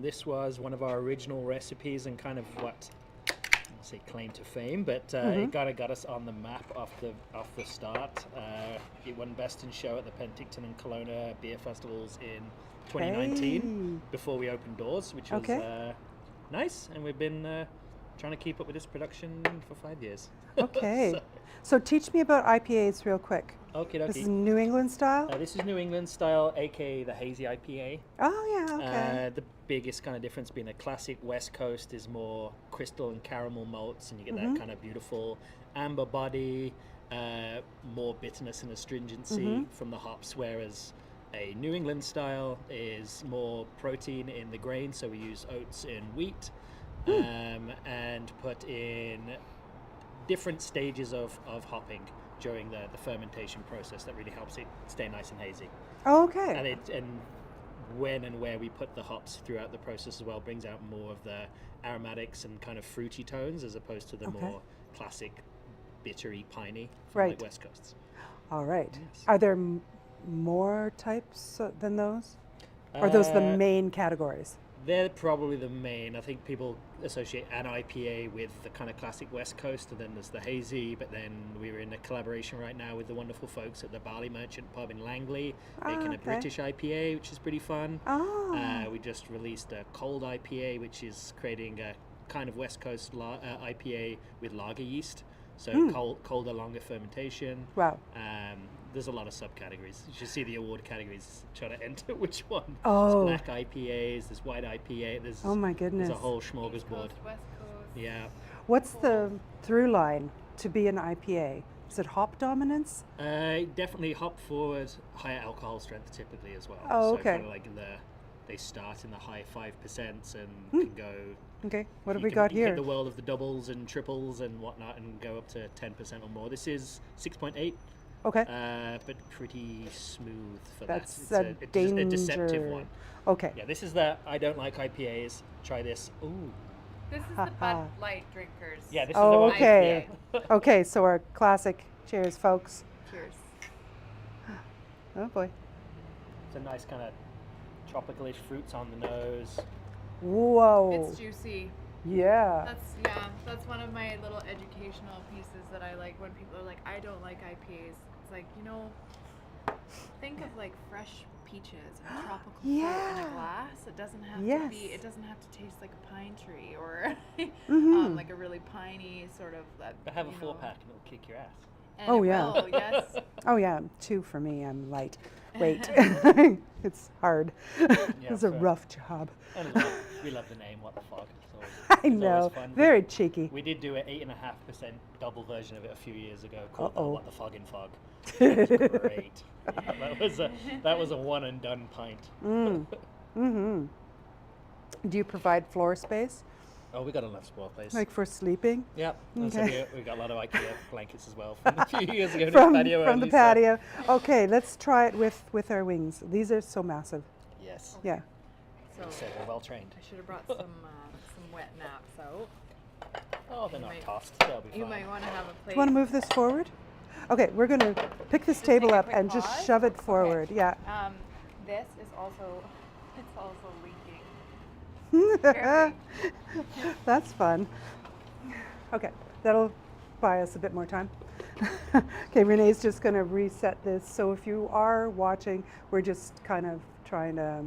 This was one of our original recipes and kind of what, I'll say claim to fame, but it kind of got us on the map off the start. It won Best in Show at the Penticton and Kelowna beer festivals in 2019 before we opened doors, which was nice. And we've been trying to keep up with this production for 5 years. Okay. So teach me about IPAs real quick. Okay, This is New England style? This is New England style, aka the hazy IPA. Oh, yeah, okay. The biggest kind of difference being a classic West Coast is more crystal and caramel malts, and you get that kind of beautiful amber body, more bitterness and astringency from the hops, whereas a New England style is more protein in the grain, so we use oats and wheat, and put in different stages of hopping during the fermentation process that really helps it stay nice and hazy. Oh, okay. And when and where we put the hops throughout the process as well brings out more of the aromatics and kind of fruity tones as opposed to the more classic bittery piney from like West Coasts. All right. Yes. Are there more types than those? Or are those the main categories? They're probably the main. I think people associate an IPA with the kind of classic West Coast, and then there's the hazy, but then we're in a collaboration right now with the wonderful folks at the Barley Merchant Pub in Langley, making a British IPA, which is pretty fun. Oh. We just released a cold IPA, which is creating a kind of West Coast IPA with lager yeast, so colder, longer fermentation. Wow. There's a lot of subcategories. You should see the award categories trying to enter which one. Oh. There's black IPAs, there's white IPA, there's Oh my goodness. there's a whole East smorgasbord. Coast, West Coast. Yeah. What's the through line to be an IPA? Is it hop dominance? Definitely hop forward, higher alcohol strength typically as well. Oh, so okay. kind of like they start in the high 5% and can go. Okay, what have you we can- got you hit here? the world of the doubles and triples and whatnot and go up to 10% or more. This is 6.8. Okay. But pretty smooth for That's that. a It's a deceptive danger. one. Okay. Yeah, this is the I don't like IPAs. Try this. Ooh. This is the Bud Light drinkers. Yeah, this Oh, is the okay. one. Okay, so our classic. Cheers, folks. Cheers. Oh boy. It's a nice kind of tropicalish fruits on the nose. Whoa. It's juicy. Yeah. That's one of my little educational pieces that I like when people are like, I don't like IPAs. It's like, think of like fresh peaches and tropical fruit in Yeah. a glass. It doesn't have to Yes. be. It doesn't have to taste like a pine tree or like a really piney sort of. But have a 4-pack and it'll kick your ass. And Oh, it yeah. will, yes. Oh yeah, 2 for me. I'm light. Wait. It's hard. It's a fair. rough job. And as well, we love the name. What the Fog? I It's always know. fun. Very cheeky. We did do an 8.5% double version of it a few years ago called Uh-oh. What the Fog in Fog. It was great. that was a one and done pint. Mm-hmm. Do you provide floor space, Oh, we got enough spoil place. like for sleeping? Yep. And so Okay. we got a lot of IKEA blankets as well from a few years ago. From patio the only, so- patio. Okay, let's try it with our wings. These are so massive. Yeah. Yes. Yeah. So So we're well trained. I should have brought some wet naps out. Oh, they're You not might- tossed. They'll be You fine. might want to have a Do plate. you want to move this forward? Okay, we're going to pick this Just table take a up quick and just pause? shove it Okay. forward. Yeah. This is also leaking. Very. That's fun. Okay, that'll buy us a bit more time. Okay, Renee's just going to reset this. So if you are watching, we're just kind of trying to.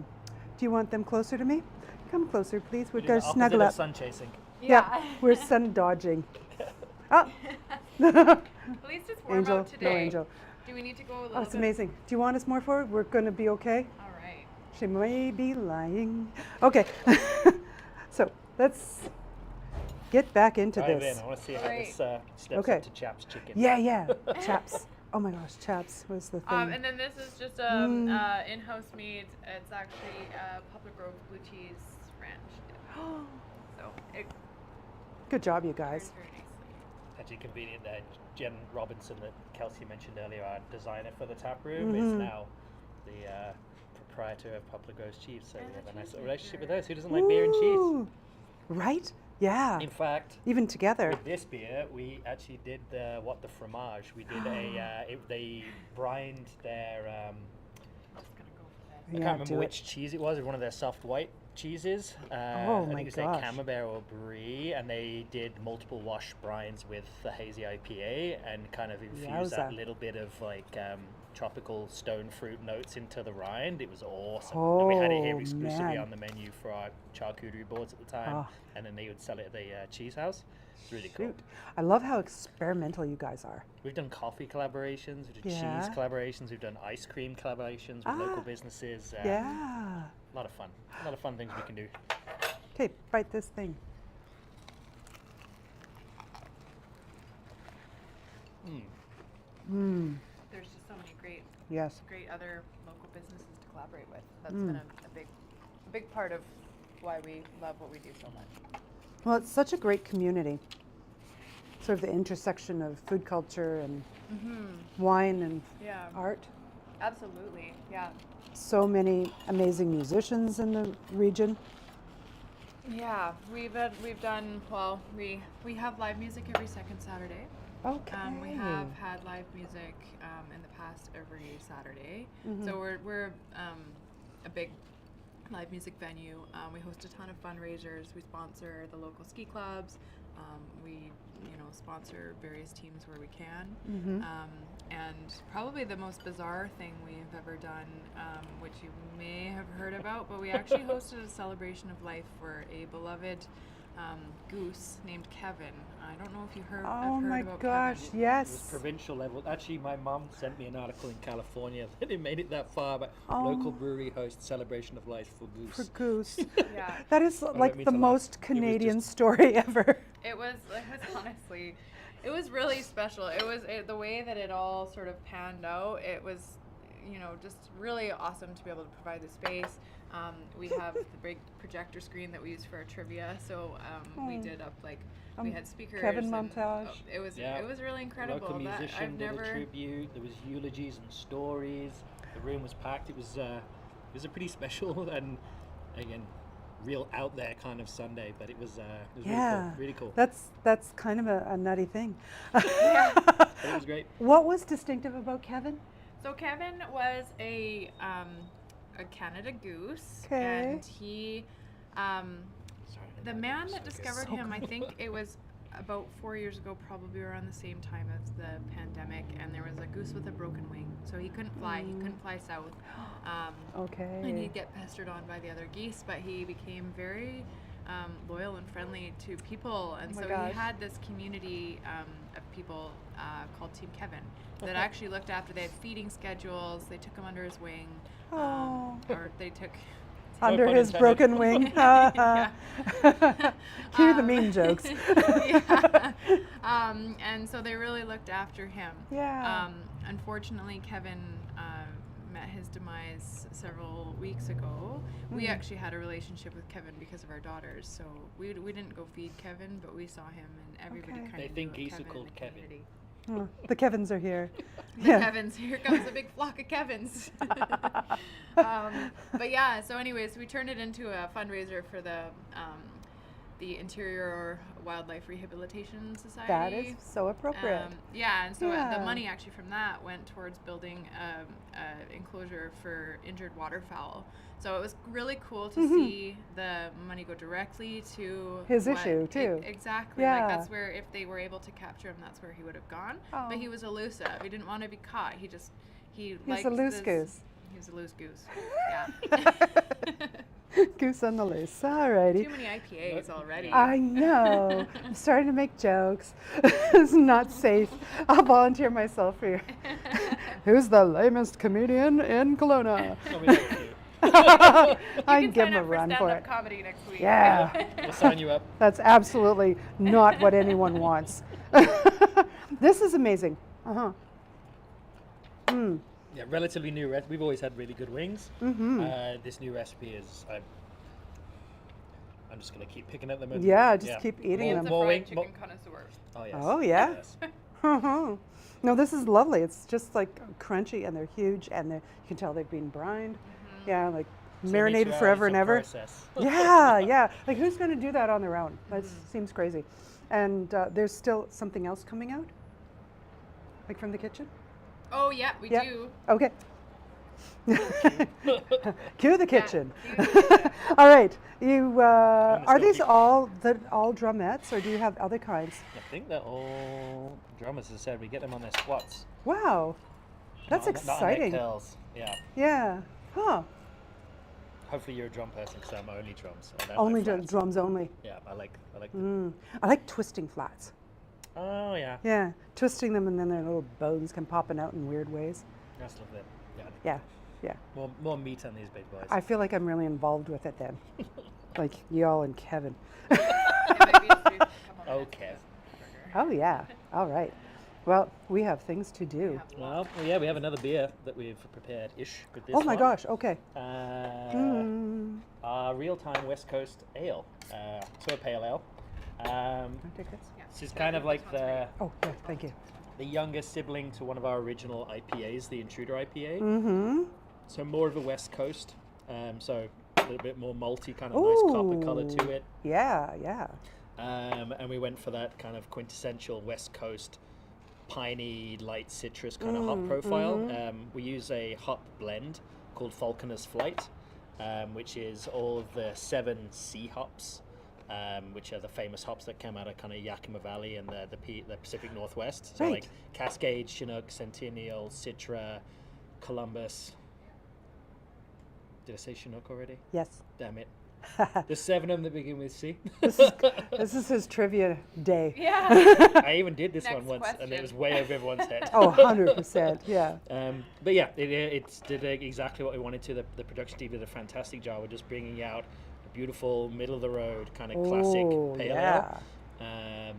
Do you want them closer to me? Come closer, please. We've got to snuggle Opposite of up. sun chasing. Yeah, we're sun dodging. Oh, At least it's warm Angel, out today. no Angel. Do we need to go a little Oh, it's bit? amazing. Do you want us more forward? We're going to be okay. All right. She may be lying. Okay, so let's get back into Right this. then, I want to see how Right. this steps Okay. up to Chap's chicken. Yeah, chaps. Oh my gosh, chaps was the thing. And then this is just in-house made. It's actually Poplar Grove blue cheese ranch. So it Good job, you pairs guys. very nicely. Actually convenient that Jen Robinson that Kelsey mentioned earlier, our designer for the tap room, is now the proprietor of Poplar Grove's Cheese. So And we have the a nice cheese little relationship with maker. those. Who doesn't like beer and cheese? Ooh, right? Yeah. In fact, Even together. with this beer, we actually did the fromage. We did they brined their I'm just gonna go for I this. Yeah, can't remember do it. which cheese it was. One of their soft white cheeses. Oh I my think it's gosh. their Camembert or Brie, and they did multiple wash brines with the hazy IPA and kind of infused that Yowza. little bit of like tropical stone fruit notes into the rind. It was awesome. And we had it here Oh, exclusively man. on the menu for our charcuterie boards at the time, Oh. and then they would sell it at the cheese house. It's really cool. Shoot. I love how experimental you guys are. We've done coffee collaborations, we've done Yeah. cheese collaborations, we've done ice cream collaborations with local businesses. Yeah. A lot of fun. A lot of fun things we can do. Okay, bite this thing. There's just so many Yes. great other local businesses to collaborate with. That's been a big part of why we love what we do so much. Well, it's such a great community. Sort of the intersection of food culture and wine and Yeah. art. Absolutely. Yeah. So many amazing musicians in the region. Yeah. We've done well. We have live music every second Saturday. Okay. We have had live music in the past every Saturday. So we're a big live music venue. We host a ton of fundraisers. We sponsor the local ski clubs. We sponsor various teams where we can. And probably the most bizarre thing we've ever done, which you may have heard about, but we actually hosted a celebration of life for a beloved goose named Kevin. I don't know if you heard. Oh have heard my about gosh, Kevin. It was yes. provincial level. Actually, my mum sent me an article in California that it made it that far, but Oh. local brewery hosts celebration of life for goose. For goose. Yeah. That is don't like mean the to laugh. most It was Canadian just- story ever. It was honestly, it was really special. The way that it all sort of panned out. It was, just really awesome to be able to provide the space. We have the big projector screen that we use for our trivia. So we did up we had speakers. Kevin and, montage. it was Yeah. it was really incredible. Local That musician I've did never. a tribute. There was eulogies and stories. The room was packed. It was a pretty special and again, real out there kind of Sunday. But it was Yeah. really cool. That's kind of a nutty thing. Yeah. But it was great. What was distinctive about Kevin? So Kevin was a Canada Goose, 'Kay. and he, Sorry, the man that so good. discovered So him, I good. think it was about 4 years ago, probably around the same time as the pandemic, and there was a goose with a broken wing, so he couldn't fly. He couldn't fly south, and Okay. he'd get pestered on by the other geese. But he became very loyal and friendly to people, and Oh my so gosh. he had this community of people called Team Kevin that actually looked after. They had feeding schedules. They took him under his wing, Oh. or they took. Under pun his intended. broken wing. Yeah. Cue the mean jokes. Yeah. And so they really looked after him. Yeah. Unfortunately, Kevin met his demise several weeks ago. We actually had a relationship with Kevin because of our daughters, so we didn't go feed Kevin, but we saw him, and everybody Okay. kind They of think knew geese are Kevin in called the Kevin. community. Oh, the Kevins are here. The Kevins. Here comes a big flock of Kevins. But yeah, so anyways, we turned it into a fundraiser for the Interior Wildlife Rehabilitation Society. That is so appropriate. Yeah, and so Yeah. the money actually from that went towards building a enclosure for injured waterfowl. So it was really cool to see the money go directly to His issue, too. Exactly. Yeah. Like that's where, if they were able to capture him, that's where he would have gone. Oh. But he was elusive. He didn't want to be caught. He He's liked a loose this- goose. He was a loose goose. Yeah. Goose on the loose. Alrighty. Too many IPAs already. I know. I'm starting to make jokes. It's not safe. I'll volunteer myself here. Who's the lamest comedian in Kelowna? Oh, we like you. I You can can give sign him a up for run for stand-up it. comedy next week. Yeah. We'll sign you up. That's absolutely not what anyone wants. This is amazing. Uh-huh. Mm. Yeah, relatively new recipe. We've always had really good wings. Mm-hmm. This new recipe is. I'm just gonna keep picking at them. And, Yeah, just keep eating He's them. a More fried wing- chicken more- connoisseur. Oh yes. Oh, yeah? Yes. Uh-huh. No, this is lovely. It's just like crunchy, and they're huge, and you can tell they've been brined. Yeah, like marinated 72 forever hours and of ever. process. Yeah, yeah. Like who's going to do that on their own? That seems crazy. And there's still something else coming out, like from the kitchen. Oh yeah, we Yeah. do. Okay. Cue the kitchen. cue the kitchen. All right. You are still these keep- all drumettes, or do you have other kinds? I think they're all drummers. As I said, we get them on their squats. Wow, that's Not on their exciting. curls. Yeah. Yeah. Huh. Hopefully you're a drum person because I'm only drums. I don't Only like flats. drums only. Yeah, I like them. I like twisting flats. Oh yeah. Yeah, twisting them, and then their little bones come popping out in weird ways. That's lovely. Yeah. Yeah, yeah. More meat on these big boys. I feel like I'm really involved with it then. Like y'all and Kevin. It might be just a couple minutes Okay. for this burger. Oh yeah. All right. Well, we have things to do. Well, yeah, we have another beer that we've prepared-ish with this Oh my one. gosh. Okay. Our real-time West Coast ale, so a pale ale. Can I take this? Yeah. This is So kind of this like one's for you. Oh yeah. Thank you. the younger sibling to one of our original IPAs, the Intruder IPA. Mm-hmm. So more of a West Coast, so a little bit more malty, kind of nice copper color to it. Yeah. Yeah. And we went for that kind of quintessential West Coast piney, light citrus kind of hop profile. We use a hop blend called Falconer's Flight, which is all of the 7 C hops, which are the famous hops that come out of kind of Yakima Valley and the Pacific Northwest. So Right. like Cascade, Chinook, Centennial, Citra, Columbus. Did I say Chinook already? Yes. Damn it. There's 7 of them that begin with C. This is his trivia day. Yeah. I even did this one Next once, and it question. was way over everyone's head. Oh, 100%. Yeah. But yeah, it did exactly what we wanted to. The production team did a fantastic job of just bringing out a beautiful, middle-of-the-road, kind of classic Oh, pale yeah. ale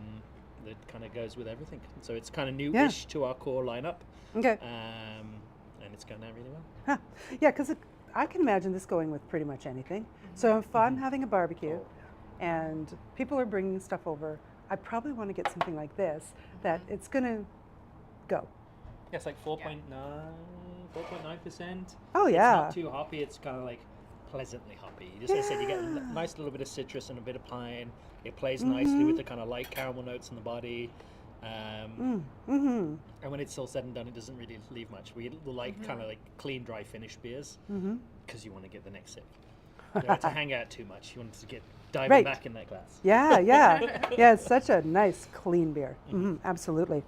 that kind of goes with everything. So it's kind of new-ish to our core lineup, Okay. and it's going out really well. Huh. Yeah, because I can imagine this going with pretty much anything. So if I'm having a barbecue and people are bringing stuff over, I probably want to get something like this that it's going to go. Yeah, it's like 4.9%. Oh, It's yeah. not too hoppy. It's kind of like pleasantly hoppy. Just as I said, you get a nice little bit of citrus and a bit of pine. It plays nicely with the kind of light caramel notes in the body. And when it's all said and done, it doesn't really leave much. We like kind of like clean, dry finish beers because you want to get the next sip. You don't want to hang out too much. You want to get diving Right. back in that glass. Yeah, yeah. Yeah, it's such a nice, clean beer. Absolutely.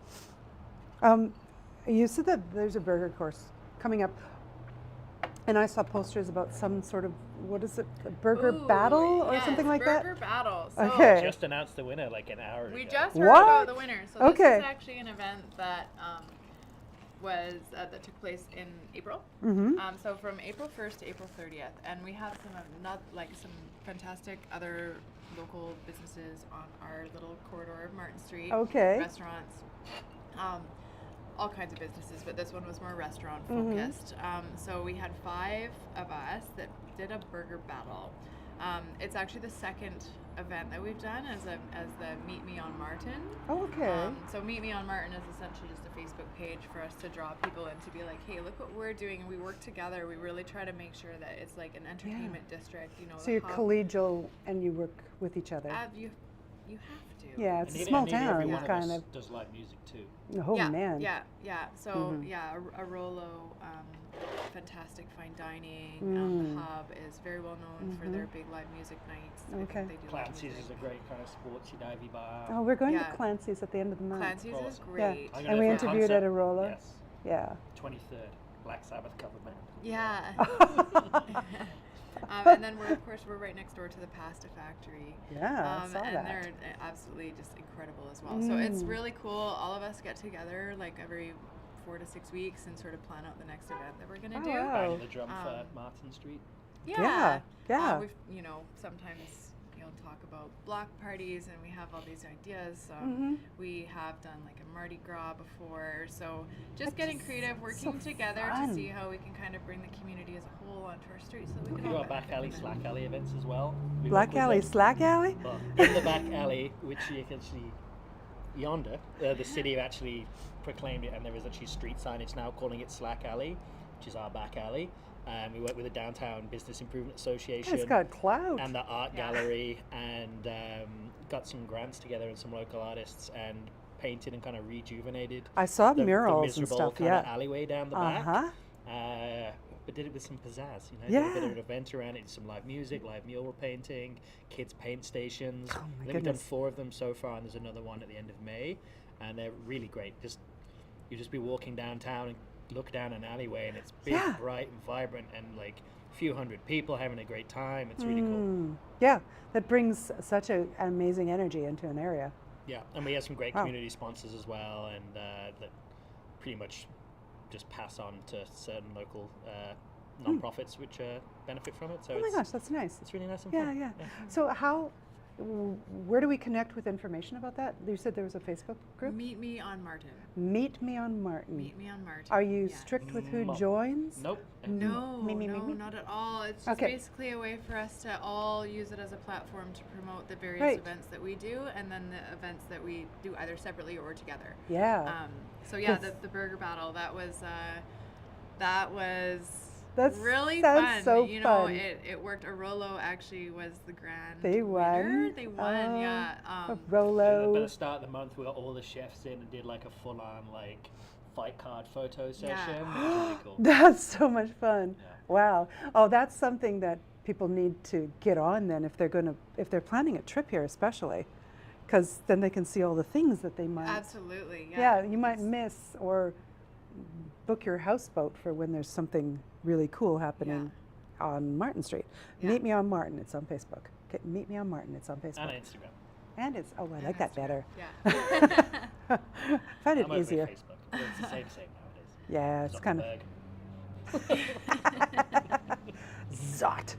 You said that there's a burger course coming up, and I saw posters about some sort of, what is it, a burger Ooh, battle or yes, something like that? Burger battle. So Okay. Just announced the winner like an hour we ago. just heard What? about the winner. So Okay. this is actually an event that that took place in April. So from April 1st to April 30th, and we have some fantastic other local businesses on our little corridor of Martin Street. Okay. Restaurants. All kinds of businesses, but this one was more restaurant focused. So we had 5 of us that did a burger battle. It's actually the second event that we've done as the Meet Me on Martin. Oh, okay. So Meet Me on Martin is essentially just a Facebook page for us to draw people in to be like, hey, look what we're doing, and we work together. We really try to make sure that it's like an entertainment district. You know. So you're collegial and you work with each other. You have to. Yeah, it's And a small nearly every town, one of kind us of. does live music too. Oh yeah, man. Yeah. So a Rolo, fantastic fine dining. The Hub is very well known for their big live music nights. I Okay. think they do live Clancy's music. is a great kind of sportsy divey bar. Oh, we're going Yeah. to Clancy's at the end of the month. Clancy's is Awesome. great. I'm And gonna we for a interviewed concert. at Arola. Yes. Yeah. 23rd, Black Sabbath cover band. Yeah. And then we're right next door to the Pasta Factory. Yeah, I saw and that. they're absolutely just incredible as well. So it's really cool. All of us get together like every 4 to 6 weeks and sort of plan out the next event that we're gonna Oh, do. wow. Banging the drum for Martin Street. Yeah. We've sometimes talk about block parties, and we have all these ideas. We have done like a Mardi Gras before, so just getting creative, working together fun. to see how we can kind of bring the community as a whole onto our street, so that we We can do all our back benefit alley, from it. slack alley events as well. We Black work with alley, them. slack alley? Well, in the back alley, which you can see yonder, the city actually proclaimed it, and there is actually street signage now calling it Slack Alley, which is our back alley. We work with the Downtown Business Improvement Association It's got clout. and the art gallery, and got some grants together and some local artists, and painted and kind of rejuvenated I saw the murals and miserable stuff, kind yeah. of alleyway down the back. Uh-huh. But did it with some pizzazz, you know, Yeah. did a bit of an event around it, some live music, live mural painting, kids paint stations. Oh my I think we've done goodness. 4 of them so far, and there's another one at the end of May, and they're really great. You just be walking downtown and look down an alleyway, and it's big, Yeah. bright, and vibrant, and like a few hundred people having a great time. It's really cool. Yeah, that brings such an amazing energy into an area. Yeah, and we have some great Wow. community sponsors as well, and that pretty much just pass on to certain local non-profits which benefit from it. So Oh my it's, gosh, that's nice. it's really nice and Yeah, fun. yeah. So where do we connect with information about that? You said there was a Facebook group? Meet Me on Martin. Meet Me on Martin. Meet Me on Martin. Are you Yes. strict with who No. joins? Nope. No, Me, no, me. not at all. It's just Okay. basically a way for us to all use it as a platform to promote the various Right. events that we do, and then the events that we do either separately or together. Yeah. So yeah, 'Cause- the burger battle, that was That's- really sounds fun. so You know, fun. it worked. Arolo actually was the grand They winner. won? They won, Oh, yeah. a At Rolo. the start of the month, we got all the chefs in and did like a full-on like fight card photo session. It was really cool. That's so much fun. Yeah. Wow. Oh, that's something that people need to get on then if they're planning a trip here especially, because then they can see all the things that they might. Absolutely, yeah. Yeah, you might miss or book your houseboat for when there's something really cool happening on Martin Street. Yeah. Meet Me on Martin. It's on Facebook. Okay, Meet Me on Martin. It's on Facebook. And Instagram. And it's, oh, I like And that better. Instagram, Yeah. Find it I'm over easier. Facebook. But it's the same nowadays. Yeah, it's kind of Zot.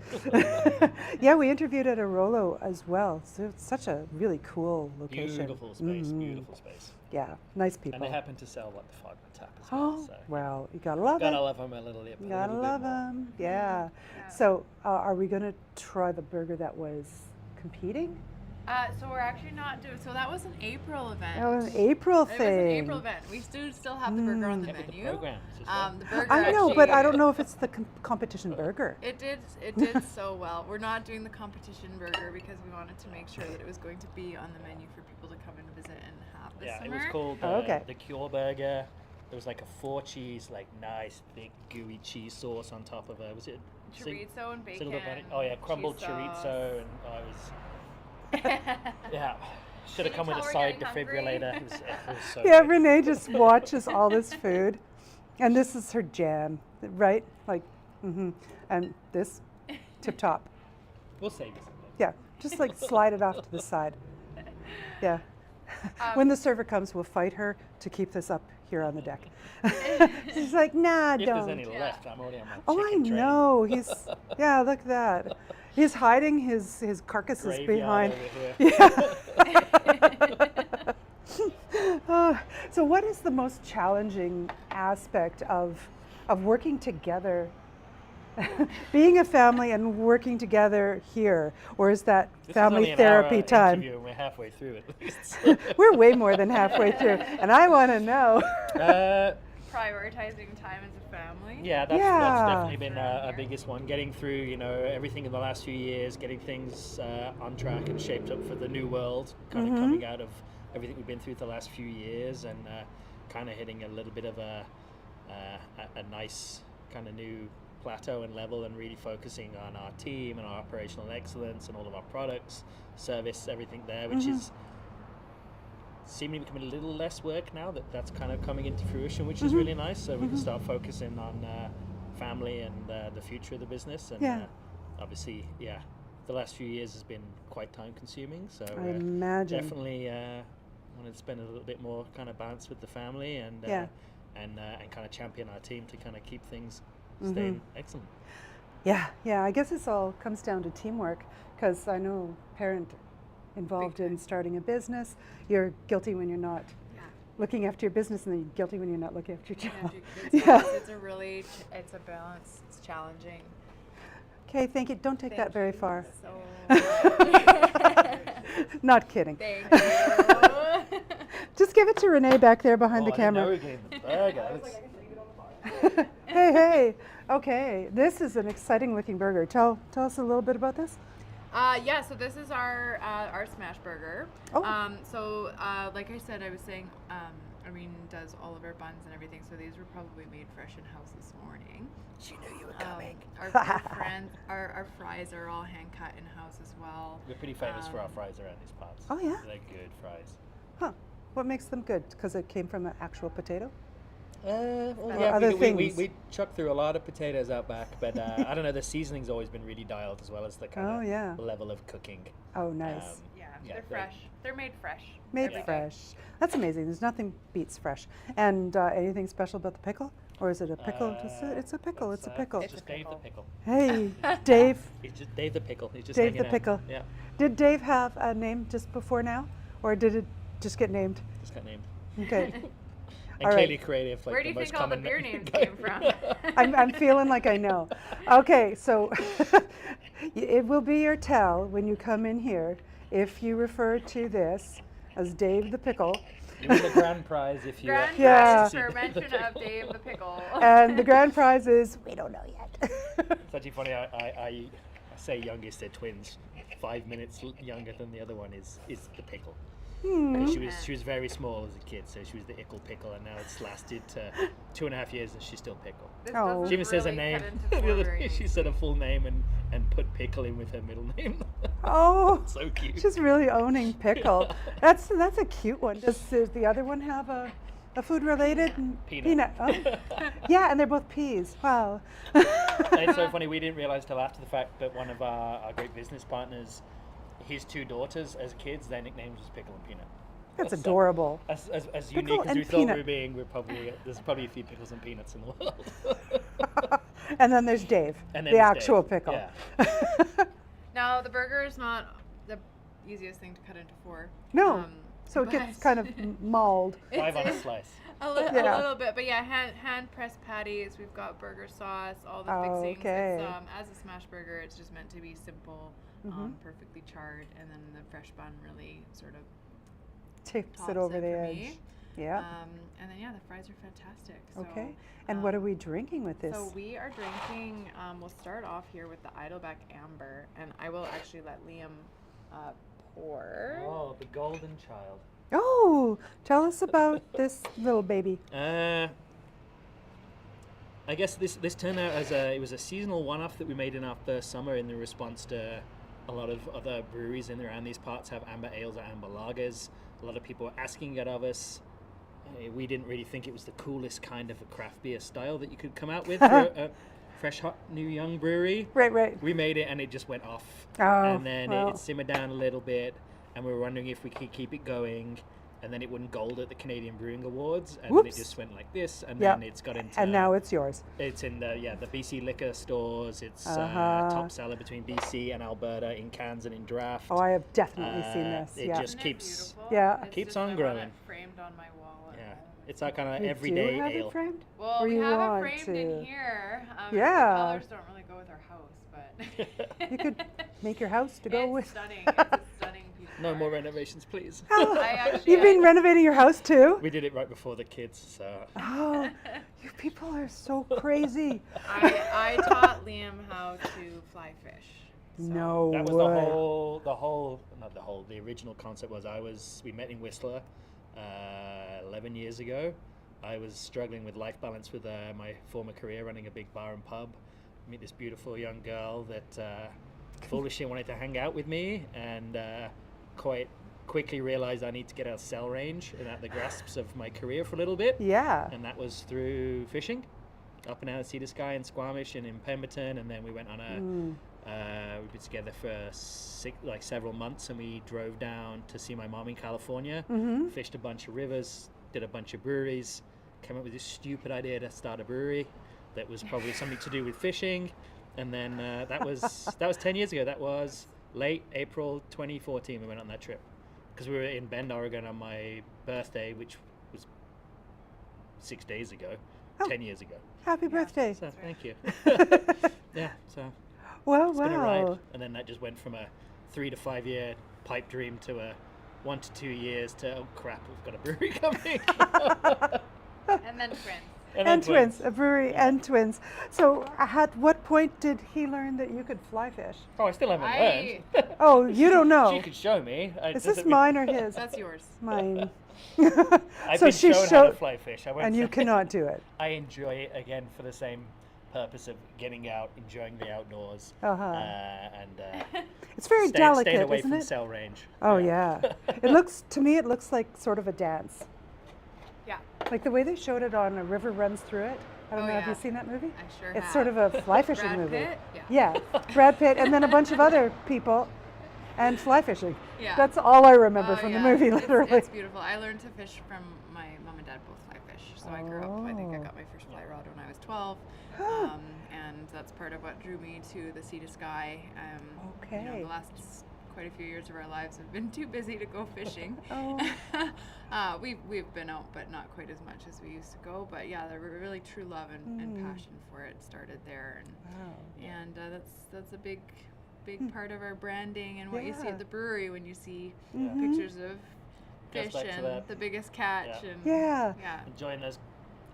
Yeah, we interviewed at Arolo as well. So it's such a really cool location. Beautiful space, Mhm. beautiful space. Yeah, nice people. And they happen to sell what the Fogman tap as well. Oh, So well, you gotta love gotta it. love them a little bit. You gotta love more. them. Yeah. Yeah. So, are we gonna try the burger that was competing? So we're actually not doing. So that was an April event. That was an April It was thing. an April event. We still have the burger on the Get with the menu. programs as well. The burger. I know, but I actually- don't know if it's the competition burger. It did so well. We're not doing the competition burger because we wanted to make sure that it was going to be on the menu for people to come and visit and have this Yeah, summer. it was called Oh, okay. the Cure Burger. There was like a 4-cheese, like nice, thick, gooey cheese sauce on top of it. Was it Chorizo and bacon. single bunny? Oh yeah, crumbled cheese sauce. chorizo, and I was yeah. Should have Can come you with a tell we're side getting hungry? defibrillator. It was so Yeah, good. Renee just watches all this food, and this is her jam, right? Like, and this, tip top. We'll save you some. Yeah, just like slide it off to the side. Yeah. When the server comes, we'll fight her to keep this up here on the deck. She's like, nah, If don't. there's any left, I'm already on my Oh, I chicken train. know. He's yeah. Look at that. He's hiding his carcasses Graveyard behind. over here. So, what is the most challenging aspect of working together Being a family and working together here, or is that This is family only an therapy hour time? interview and we're halfway through at least. We're way more than halfway through, and I want to know. Prioritizing time as a family. Yeah, that's Yeah. definitely been a biggest one. Getting through, everything in the last few years, getting things on track and shaped up for the new world, kind of coming out of everything we've been through the last few years, and kind of hitting a little bit of a nice kind of new plateau and level, and really focusing on our team and our operational excellence and all of our products, service, everything there, which is seemingly becoming a little less work now that that's kind of coming into fruition, which is really nice. So we can start focusing on family and the future of the business. And obviously, the last few years has been quite time consuming. So I imagine. definitely wanted to spend a little bit more kind of balance with the family and kind of champion our team to kind of keep things staying excellent. Yeah, I guess this all comes down to teamwork, because I know parent involved in starting a business, you're guilty when you're not looking after your business, and then you're guilty when you're not looking after your child. It's a balance. It's challenging. Okay, thank you. Don't take that very far. So Not kidding. thank you. Just give it to Renee back there behind the I didn't know camera. we were getting the burger. Hey. Okay, this is an exciting looking burger. Tell us a little bit about this. So this is our smash burger. Oh. Like I said, I was saying, Irene does all of our buns and everything, so these were probably made fresh in house this morning. She knew you were coming. Our fries are all hand cut in house as well. We're pretty famous for our fries around these parts. Oh, yeah? They're good fries. Huh. What makes them good? Because it came from an actual potato? Yeah, other we chuck through a lot of potatoes out back, but I don't know, the seasoning's always been really dialed, as well as the kind of level of cooking. Oh, nice. They're fresh. They're made fresh. Made every day. fresh. That's amazing. There's nothing beats fresh. And anything special about the pickle? Or is it a pickle? It's a pickle. It's a pickle. It's just Dave the Pickle. Hey, Dave. It's just Dave the Pickle. He's just Dave hanging the out. Pickle. Yeah, Did Dave have a name just before now? Or did it just get named? just got named. Okay. And All clearly right. creative, like Where do the you most think all the common beer names came from? I'm feeling like I know. Okay, so it will be your tell when you come in here if you refer to this as Dave the Pickle. You win the grand prize if you. Grand Yeah. prize for mention of Dave the Pickle. And the grand prize is, we don't know yet. It's actually funny. I say youngest, they're twins. 5 minutes younger than the other one is the Pickle. And she was very small as a kid, so she was the Ickle Pickle, and now it's lasted to 2.5 years, and she's still Pickle. This Oh. doesn't She even says her really name. cut into The four other very day she said a full name and put Pickle in with her middle name. Oh, So cute. she's really owning Pickle. That's a cute one. Does the other one have a food related? Peanut. Oh. Yeah, and they're both peas. Wow. It's so funny, we didn't realize till after the fact, but one of our great business partners, his 2 daughters as kids, their nicknames was Pickle and Peanut. That's So, adorable. As Pickle unique as and we thought Peanut. we were being, there's probably a few Pickles and Peanuts in the world. And then there's Dave, And then the there's actual Dave, pickle. yeah. Now the burger is not the easiest thing to cut into 4. No. So it but gets kind of mauled. 5 on a slice. A Yeah. little bit, but yeah, hand pressed patties. We've got burger sauce, all the Oh, fixings. okay. It's, as a smash burger, it's just meant to be simple, perfectly charred, and then the fresh bun really sort of Tips tops it over it the for edge. me. Yeah. And then the fries are fantastic. So, Okay. And what are we drinking with this? So we are drinking. We'll start off here with the Idleback Amber, and I will actually let Liam pour. Oh, the golden child. Oh, tell us about this little baby. I guess this turned out as it was a seasonal one-off that we made in our first summer in the response to a lot of other breweries in and around these parts have amber ales or amber lagers. A lot of people were asking it of us. We didn't really think it was the coolest kind of a craft beer style that you could come out with for a fresh, hot, new, young brewery. Right. We made it and it just went off. Oh, And then well. it simmered down a little bit, and we were wondering if we could keep it going. And then it won gold at the Canadian Brewing Awards, and then Whoops. it just went like this, and Yep. then it's got into. And now it's yours. It's in the BC liquor stores. It's top seller between BC and Alberta in cans and in draft. Oh, I have definitely seen this. It Yeah. just Isn't it keeps. beautiful? Yeah. It's Keeps just, on I want growing. it framed on my wall. at Yeah, home. it's our kind of You everyday do have ale. it framed? Well, Or we you have it want framed to? in here. Yeah. The colors don't really go go with our house, but You could make your house to go it's with. stunning. It's a stunning piece of No more art. renovations, please. You've been renovating your house too? We did it right before the kids, so Oh, you people are so crazy. I taught Liam how to fly fish. So. No that was way. the original concept we met in Whistler 11 years ago. I was struggling with life balance with my former career running a big bar and pub. Meet this beautiful young girl that foolishly wanted to hang out with me, and quite quickly realized I need to get out of cell range and out the grasps of my career for a little bit. Yeah. And that was through fishing, up and out of Sea to Sky in Squamish and in Pemberton, and then we went on we've been together for several months, and we drove down to see my mom in California, fished a bunch of rivers, did a bunch of breweries, came up with this stupid idea to start a brewery that was probably something to do with fishing, and then that was 10 years ago. That was late April 2014 we went on that trip, because we were in Bend, Oregon on my birthday, which was 6 days ago, 10 years ago. Happy birthday. So thank you. Yeah, so Wow, it's been a ride. wow. And then that just went from a 3 to 5 year pipe dream to a 1 to 2 years to, oh crap, we've got a brewery coming. And then twins. And twins, a brewery and twins. So at what point did he learn that you could fly fish? Oh, I still haven't learned. Oh, you don't know. She could show me. Is this mine or his? That's yours. Mine. I've So been she shown how to showed, fly fish. I won't and you say- cannot do it. I enjoy it again for the same purpose of getting out, enjoying the outdoors, and It's very delicate, staying away isn't from it? cell range. Oh yeah. It looks like sort of a dance. Yeah. Like the way they showed it on A River Runs Through It. I don't Oh, know, have yeah. you seen that movie? I sure It's have. sort of a fly fishing Brad movie. Pitt? Yeah, Brad Pitt and then a bunch of other people and fly fishing. Yeah. That's all I remember Oh, from yeah. the movie, literally. It's beautiful. I learned to fish from my mom and dad both fly fish. So I grew up, I think I got my first fly rod when I was 12. And that's part of what drew me to the Sea to Sky. You know, Okay. the last quite a few years of our lives have been too busy to go fishing. Oh. We've been out, but not quite as much as we used to go. But yeah, the really true love and passion for it started there, and that's a big part of our branding and what you see Yeah. at the brewery when you see Mhm. pictures of Goes fish back to and that. the biggest catch Yeah. and Yeah. Enjoying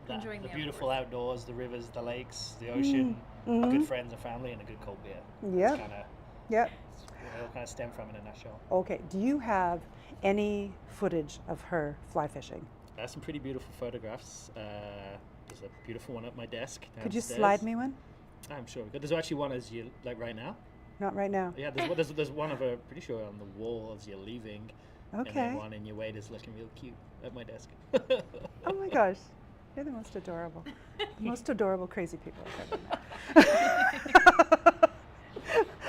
Enjoying the the beautiful outdoors, the rivers, the lakes, the ocean, Mhm. good friends and family, and a good cold beer. Yep. It's kind of Yep. where it all kind of stem from in a nutshell. Okay. Do you have any footage of her fly fishing? There's some pretty beautiful photographs. There's a beautiful one at my desk downstairs. Could you slide me one? I'm sure we could. There's actually one as you like right now. Not right now. Yeah, there's one of a pretty sure on the wall as you're leaving, and Okay. then one in your waiters looking real cute at my desk. Oh my gosh. You're the most adorable. The most adorable crazy people I've ever met.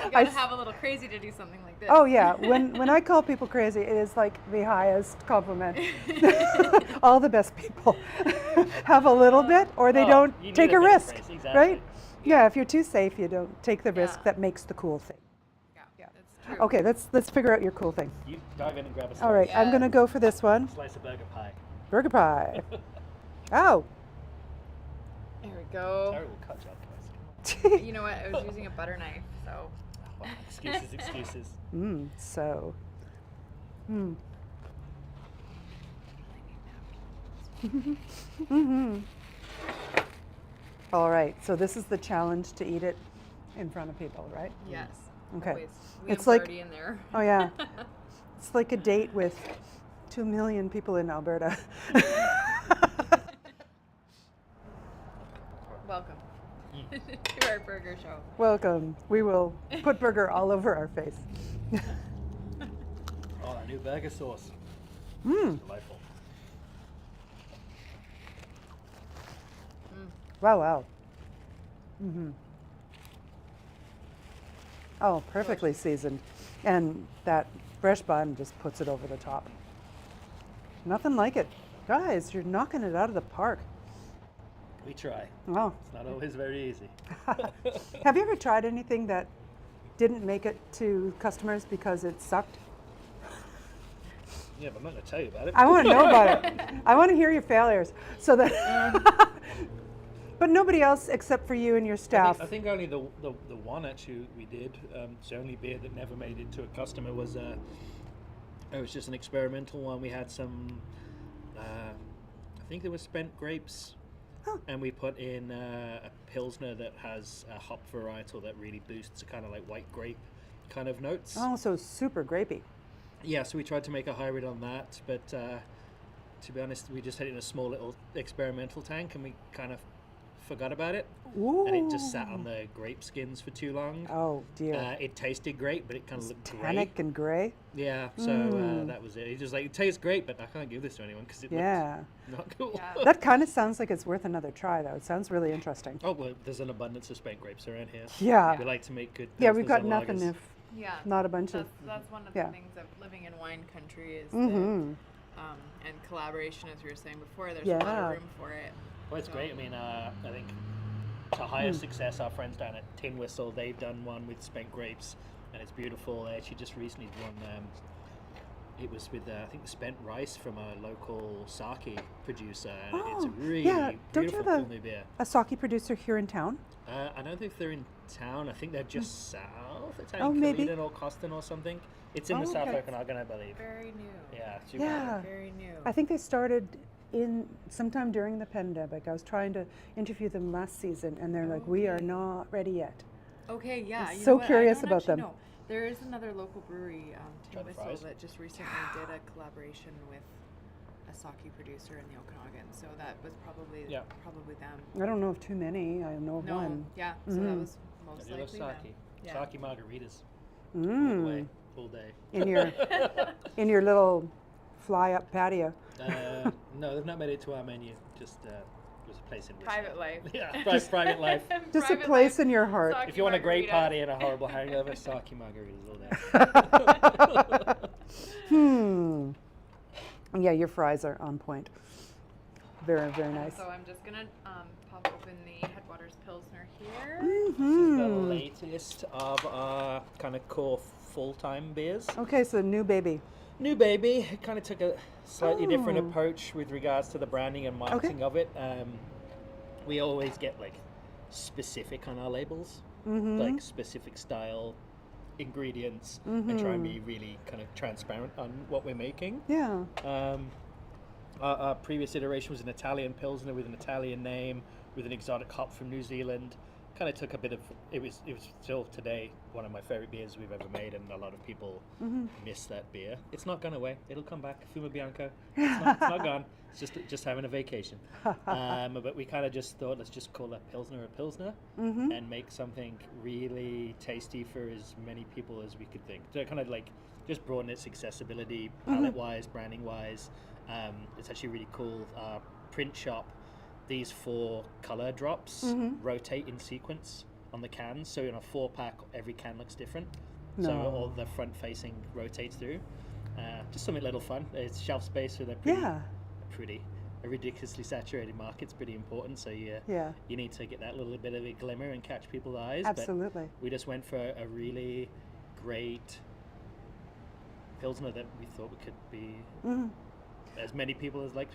you gotta have a little crazy to do something like this. Oh yeah, when I call people crazy, it is like the highest compliment. All the best people have a little bit, or they Oh, don't you need take a a bit of risk, crazy, exactly. right? Yeah, if you're too safe, you don't take the risk Yeah. that makes the cool thing. Yeah, that's true. Okay, let's figure out your cool thing. You dive in and grab a slice. All right, I'm gonna go for this one. Slice of burger pie. Burger pie. Oh. There we go. Sorry, we'll cut you off, guys. You know what? I was using a butter knife, so. Wow, excuses. So. All right, so this is the challenge to eat it in front of people, right? Yes. Okay. Always. It's Liam's like- already in there. Oh yeah. It's like a date with 2 million people in Alberta. Welcome to our burger show. Welcome. We will put burger all over our face. Oh, that new burger sauce. Delightful. Wow, wow. Oh, perfectly seasoned. And that fresh bun just puts it over the top. Nothing like it. Guys, you're knocking it out of the park. We try. Oh. It's not always very easy. Have you ever tried anything that didn't make it to customers because it sucked? Yeah, but I'm not going to tell you about it. I want to know about it. I want to hear your failures. So that But nobody else except for you and your staff. I think only the one actually we did. It's the only beer that never made it to a customer was it was just an experimental one. We had some, I think there was spent grapes, and we put in a pilsner that has a hop varietal that really boosts kind of like white grape kind of notes. Oh, so super grapey. Yeah, so we tried to make a hybrid on that, but to be honest, we just had it in a small little experimental tank, and we kind of forgot about it. Ooh. And it just sat on the grape skins for too long. Oh dear. It tasted great, but it kind of looked Tannic and gray. Yeah, so that was it. It just like, it tastes great, but I can't give this to anyone because it looks not cool. Yeah. That kind of sounds like it's worth another try, though. It sounds really interesting. Oh, well, there's an abundance of spent grapes around here. Yeah. We like to make good Yeah, we've pilsners got and nothing lagers. if Yeah. not a bunch of. That's one of yeah. the things of living in wine country is Mm-hmm. and collaboration, as we were saying before. There's a Yeah. lot of room for it. Well, it's great. I mean, I think to higher success, our friends down at Tin Whistle, they've done one with spent grapes, and it's beautiful. They actually just recently won. It was with I think the spent rice from a local sake producer, and it's a really Don't you beautiful have cool new beer. a sake producer here in town? I don't think they're in town. I think they're just south. It's Oh, maybe. Culloden or Coston or something. It's in the Oh, South okay. Okanagan, I believe. Very new. Yeah, super. Yeah. Very new. I think they started in sometime during the pandemic. I was trying to interview them last season, and they're like, "We are Okay. not ready yet." Okay, yeah. I'm you so know what? curious I don't about actually them. know. There is another local brewery, Try Tin the Whistle, fries? that just recently did a collaboration with a sake producer in the Okanagan. So that was probably them. I don't know of too many. I know of No, one. yeah. So that Mhm. was most I do love likely them. sake. Yeah. Sake margaritas. All the way, all day. In your in your little fly-up patio. No, they've not made it to our menu. Just was a place in Whistler. Private life. Yeah, private life. Just a Private place life. in your heart. Sake If you want a great margarita. party and a horrible hangover, sake margaritas all day. Yeah, your fries are on point. Very, very nice. So I'm just gonna pop open the Headwaters Pilsner here. This is the Mm-hmm. latest of our kind of core full-time beers. Okay, so new baby. New baby. It kind of took a slightly different Oh. approach with regards to the branding and marketing of it. We always get like specific on our labels, like specific style ingredients, and try and be really kind of transparent on what we're making. Yeah. Our previous iteration was an Italian Pilsner with an Italian name, with an exotic hop from New Zealand. Kind of took a bit of, it was still today one of my favorite beers we've ever made, and a lot of people miss that beer. It's not gone away. It'll come back. Fuma Bianco. It's not gone. It's just having a vacation. But we kind of just thought, let's just call that Pilsner a Pilsner and make something really tasty for as many people as we could think. To kind of like just broaden its accessibility, palette-wise, branding-wise. It's actually really cool. Print shop, these 4 color drops rotate in sequence on the cans. So in a 4-pack, every can looks different. So No. all the front-facing rotates through. Just something a little fun. It's shelf space with a ridiculously saturated market's pretty important. So you need to get that little bit of a glimmer and catch people's eyes. Absolutely. But we just went for a really great Pilsner that we thought we could be as many people as like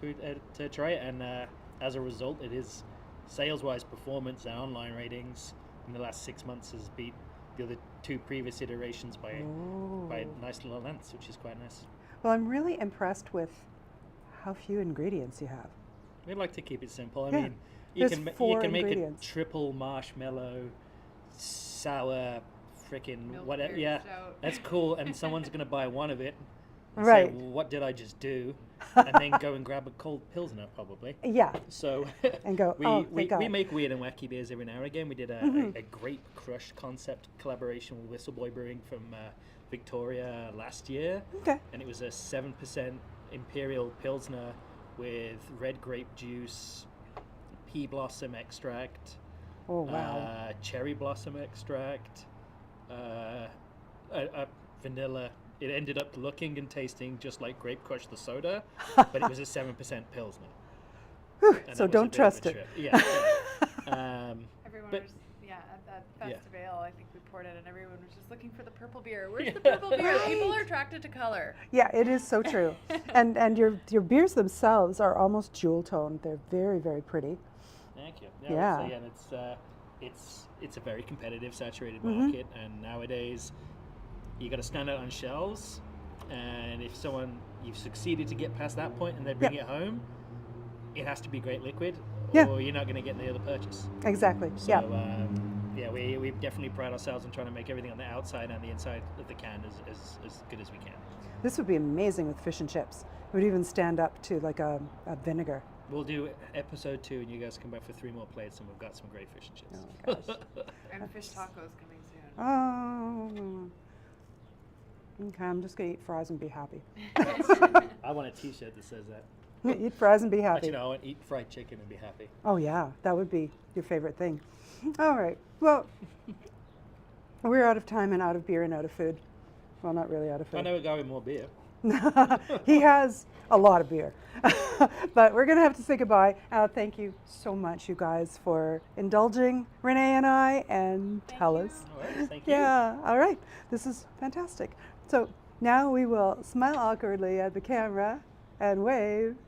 to try it, and as a result, it is sales-wise performance and online ratings in the last 6 months has beat the other 2 previous iterations by nice little lengths, which is quite nice. Well, I'm really impressed with how few ingredients you have. We'd like to keep it simple. I Yeah. mean, There's you 4 can make ingredients. a triple marshmallow, sour, frickin' Milk whatever. berry Yeah, stout. that's cool, and someone's gonna buy one of it. And Right. Say, what did I just do? And then go and grab a cold Pilsner, probably. Yeah. So And go, "Oh, we thank God." make weird and wacky beers every now and again. We did a grape crush concept collaboration with Whistleboy Brewing from Victoria last year, Okay. and it was a 7% Imperial Pilsner with red grape juice, pea blossom extract, Oh, wow. cherry blossom extract, a vanilla. It ended up looking and tasting just like Grape Crush the soda, but it was a 7% Pilsner. Whew, And so that was a don't bit of a trust it. trip. Yeah. Everyone But- was, at that Yeah. festival, I think we poured it, and everyone was just looking for the purple beer. Where's the purple beer? People are attracted to color. Yeah, it is so true. and your beers themselves are almost jewel toned. They're very, very pretty. Thank you. Yeah. So, and it's a very competitive, saturated Mm-hmm. market, and nowadays you got to stand out on shelves. And if you've succeeded to get past that point and they bring Yeah. it home, it has to be great liquid, Yeah. or you're not going to get the other purchase. Exactly. So Yeah. we definitely pride ourselves on trying to make everything on the outside and the inside of the can as good as we can. This would be amazing with fish and chips. It would even stand up to like a vinegar. We'll do episode 2, and you guys come back for 3 more plates, and we've got some great fish and chips. Oh my gosh. And fish tacos coming soon. Oh. Okay, I'm just gonna eat fries and be happy. I want a T-shirt that says that. Eat fries and be happy. Actually, no, I want to eat fried chicken and be happy. Oh yeah, that would be your favorite thing. All right. Well, we're out of time and out of beer and out of food. Well, not really out of I food. know we're going more beer. He has a lot of beer. But we're going to have to say goodbye. Thank you so much, you guys, for indulging Renee and I and TELUS. All right, thank you. Yeah, all right. This is fantastic. So now we will smile awkwardly at the camera and wave.